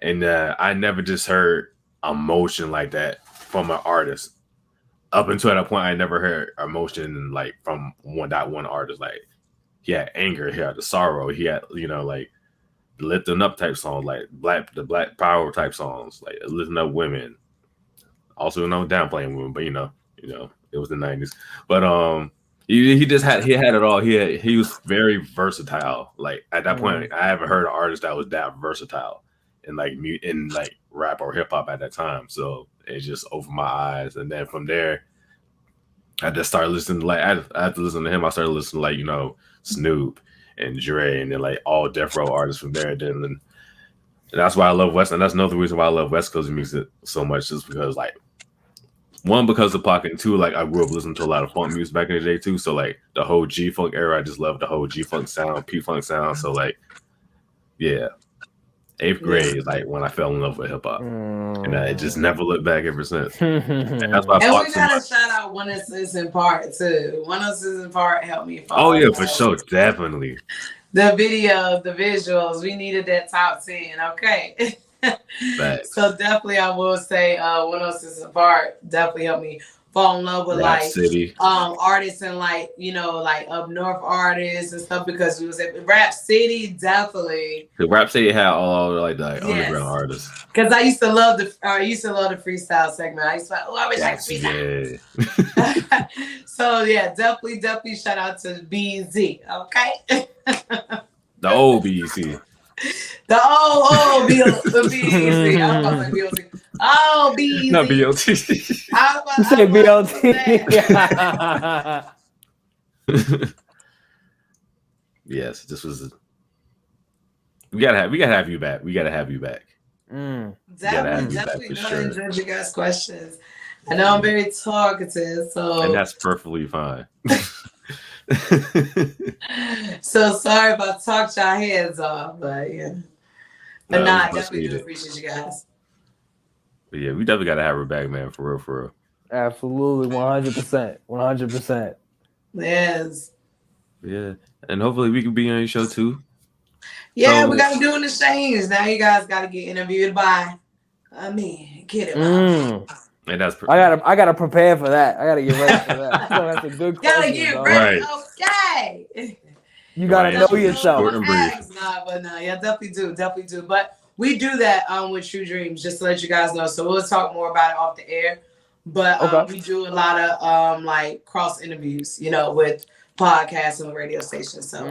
and I never just heard emotion like that from an artist. Up until that point, I never heard emotion like from that one artist. Like he had anger, he had the sorrow, he had like lifting up type songs, like the Black Power type songs, like lifting up women. Also, downplaying women, but it was the 90s. But he had it all. He was very versatile. Like at that point, I haven't heard an artist that was that versatile in like rap or hip hop at that time. So it just opened my eyes, and then from there, I just started listening. Like after listening to him, I started listening to like Snoop and Dre, and then like all Death Row artists from there. And that's why I love West, and that's another reason why I love West Coast music so much, is because like one, because of Pac, and two, like I grew up listening to a lot of funk music back in the day too. So like the whole G Funk era, I just love the whole G Funk sound, P Funk sound. So like, yeah, 8th grade is like when I fell in love with hip hop, and I just never looked back ever since. And that's why. And we gotta shout out 106 in Part too. 106 in Part helped me fall. Oh yeah, for sure, definitely. The video, the visuals, we needed that top 10. Okay. So definitely I will say 106 in Part definitely helped me fall in love with Rap City. Artists and like like up north artists and stuff, because we was at Rap City. Definitely the Rap City had all like the underground artists, because I used to love the freestyle segment. I used to I wish I could freestyle. So yeah, definitely shout out to BZ. Okay. The old BEC. The old BEC. I was about to say BLT. Oh, BEC. Not BLT. I was about to say BLT. Yes, this was. We gotta have you back. We gotta have you back. Definitely. Enjoyed you guys' questions. I know I'm very talkative, so and that's perfectly fine. So sorry if I talked y'all heads off, but yeah. But I definitely do appreciate you guys. But yeah, we definitely gotta have her back, man, for real. Absolutely, 100%. Yes. Yeah, and hopefully we can be on your show too. Yeah, we gotta do an exchange. Now you guys gotta get interviewed by KiDeMo. And that's I gotta prepare for that. I gotta get ready for that. So that's a good question. Gotta get ready, right. Okay. You gotta know yourself. Yeah, definitely do. But we do that with True Dreams, just to let you guys know. So we'll talk more about it off the air. But we do a lot of like cross interviews, with podcasts and radio stations. So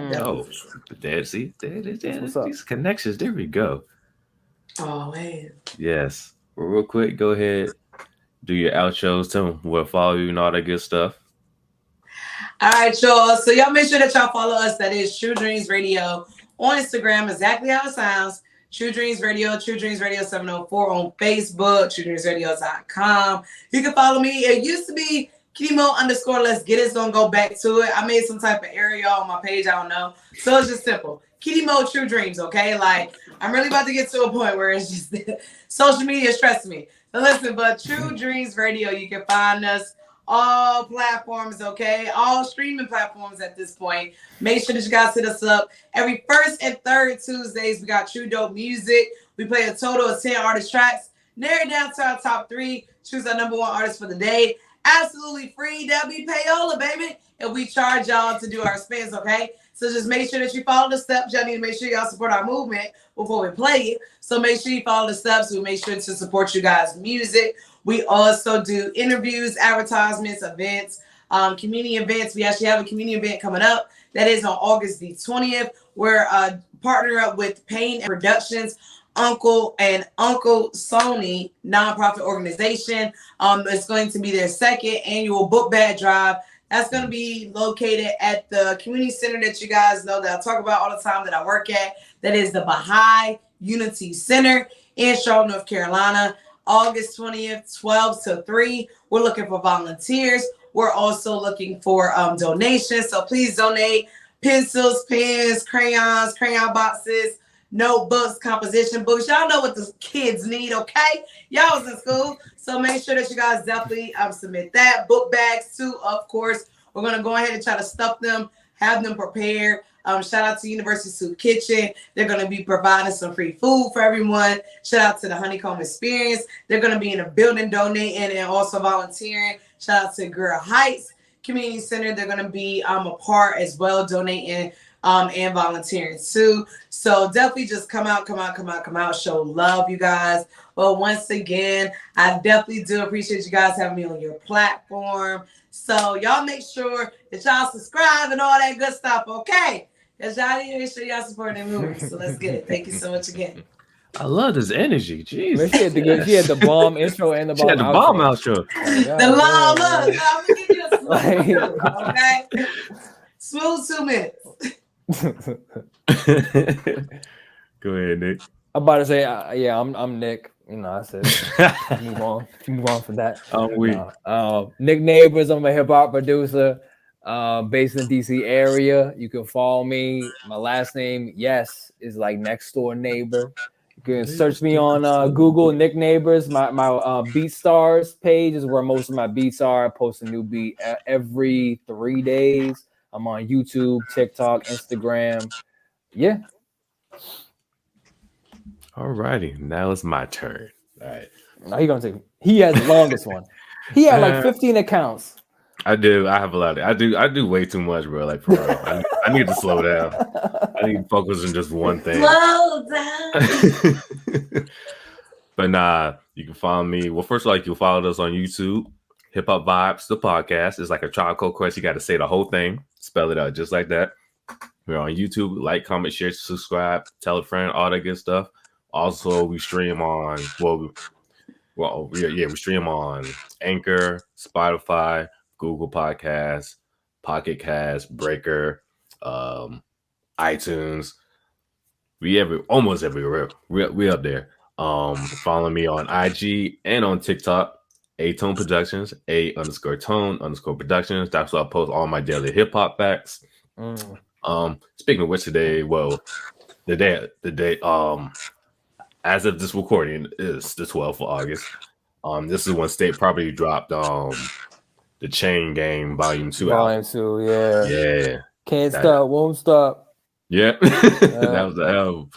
these connections. There we go. Oh wait. Yes. Well, real quick, go ahead. Do your outros, tell them where to follow you and all that good stuff. All right, y'all. So y'all make sure that y'all follow us. That is True Dreams Radio on Instagram, exactly how it sounds. True Dreams Radio, True Dreams Radio 704 on Facebook, TrueDreamsRadio.com. You can follow me. It used to be KiDeMo_ Let's Get It. So I'm going to go back to it. I made some type of area on my page. I don't know. So it's just simple. KiDeMo True Dreams, okay? Like, I'm really about to get to a point where it's just social media is stressing me. So listen, but True Dreams Radio, you can find us all platforms, okay? All streaming platforms at this point. Make sure that you guys hit us up. Every first and third Tuesdays, we got True Dope Music. We play a total of 10 artist tracks. Narrow down to our top 3. Choose our number 1 artist for the day. Absolutely free. That'll be payola, baby. And we charge y'all to do our spins, okay? So just make sure that you follow the steps. Y'all need to make sure y'all support our movement before we play it. So make sure you follow the steps. We make sure to support you guys' music. We also do interviews, advertisements, events, community events. We actually have a community event coming up. That is on August the 20th. We're partnering up with Payne Productions, Uncle Sony nonprofit organization. It's going to be their second annual book bag drive. That's going to be located at the community center that you guys know that I talk about all the time that I work at. That is the Baha'i Unity Center in Charlotte, North Carolina. August 20th, 12 to 3. We're looking for volunteers. We're also looking for donations. So please donate pencils, pens, crayons, crayon boxes, notebooks, composition books. Y'all know what the kids need, okay? Y'all was in school. So make sure that you guys definitely submit that. Book bags too, of course. We're going to go ahead and try to stuff them, have them prepared. Shout out to University Soup Kitchen. They're going to be providing some free food for everyone. Shout out to the Honeycomb Experience. They're going to be in a building donating and also volunteering. Shout out to Girl Heights Community Center. They're going to be a part as well, donating and volunteering too. So definitely just come out, show love, you guys. But once again, I definitely do appreciate you guys having me on your platform. So y'all make sure that y'all subscribe and all that good stuff, okay? Because y'all need to make sure y'all support the movie. So let's get it. Thank you so much again. I love this energy. Jeez. She had the bomb intro and the bomb outro. Bomb outro. The long look. I'm going to give you a smooth okay? Smooth 2 minutes. Go ahead, Nick. I'm about to say, I'm Nick. You know, I said, move on from that. Nick Neighbors. I'm a hip hop producer, based in DC area. You can follow me. My last name, is like next door neighbor. You can search me on Google, Nick Neighbors. My BeatStars page is where most of my beats are. I post a new beat every 3 days. I'm on YouTube, TikTok, Instagram. Yeah. All righty. Now it's my turn. All right. Now he has the longest one. He had like 15 accounts. I do. I have a lot. I do way too much, bro. Like, for real. I need to slow down. I need to focus on just one thing. Slow down. But nah, you can follow me. Well, first of all, you'll follow us on YouTube. Hip Hop Vibes, the podcast. It's like a Tribe Called Quest. You got to say the whole thing. Spell it out just like that. We're on YouTube. Like, comment, share, subscribe, tell a friend, all that good stuff. Also, we stream on, we stream on Anchor, Spotify, Google Podcasts, Pocket Cast, Breaker, iTunes. Almost everywhere. We up there. Follow me on IG and on TikTok. A-Tone Productions, A_Tone_ Productions. That's where I post all my daily hip hop facts. Speaking of which, today, the day, as of this recording is the 12th of August. This is when State Property dropped the Chain Gang Volume 2 Volume 2, yeah. Yeah. Can't stop, won't stop. Yeah. That was the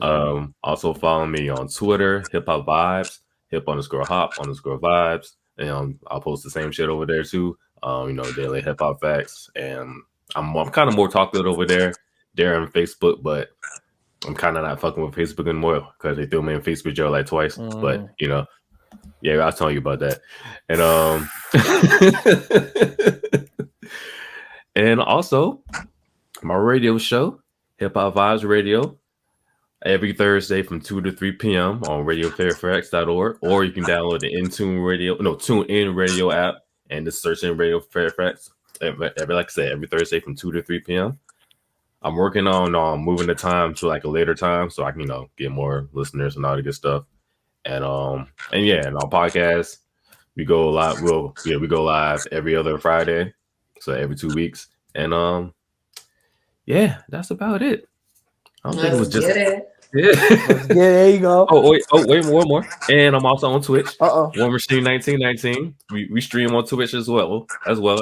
album. Also follow me on Twitter, Hip Hop Vibes, hip_hop_vibes. And I'll post the same shit over there too. Daily hip hop facts. And I'm kind of more talkative over there. They're on Facebook, but I'm kind of not fucking with Facebook anymore because they threw me in Facebook jail like twice. But I'll tell you about that. And and also my radio show, Hip Hop Vibes Radio, every Thursday from 2 to 3 p.m. on radiofairfax.org, or you can download the TuneIn Radio app and just search in Radio Fairfax. Like I said, every Thursday from 2 to 3 p.m. I'm working on moving the time to like a later time so I can get more listeners and all the good stuff. And our podcast we go live. We go live every other Friday, so every 2 weeks. And that's about it. I don't think it was just. There you go. Wait, more. And I'm also on Twitch. War Machine 1919. We stream on Twitch as well.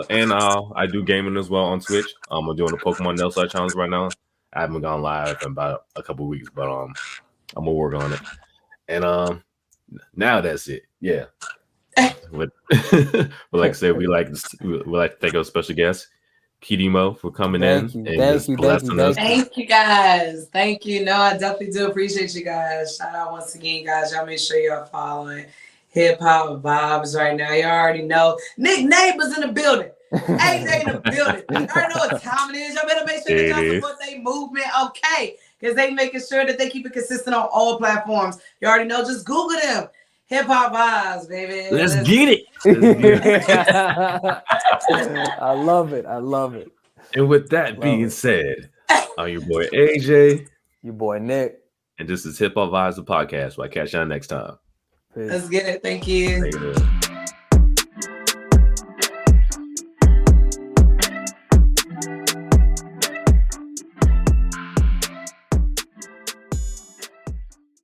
And I do gaming as well on Twitch. I'm doing the Pokemon Nelson challenge right now. I haven't gone live in about a couple weeks, but I'm gonna work on it. And now that's it. Yeah. But like I said, we like to thank our special guest, KiDeMo, for coming in and just blessing us. Thank you guys. Thank you. No, I definitely do appreciate you guys. Shout out once again, guys. Y'all make sure y'all following Hip Hop Vibes right now. You already know. Nick Neighbors in the building. AJ in the building. You already know what time it is. Y'all better make sure that y'all support their movement, okay? Because they making sure that they keep it consistent on all platforms. You already know. Just Google them. Hip Hop Vibes, baby. Let's get it. I love it. And with that being said, I'm your boy AJ. Your boy Nick. And this is Hip Hop Vibes, the podcast. I'll catch y'all next time. Peace. Let's get it. Thank you. Later.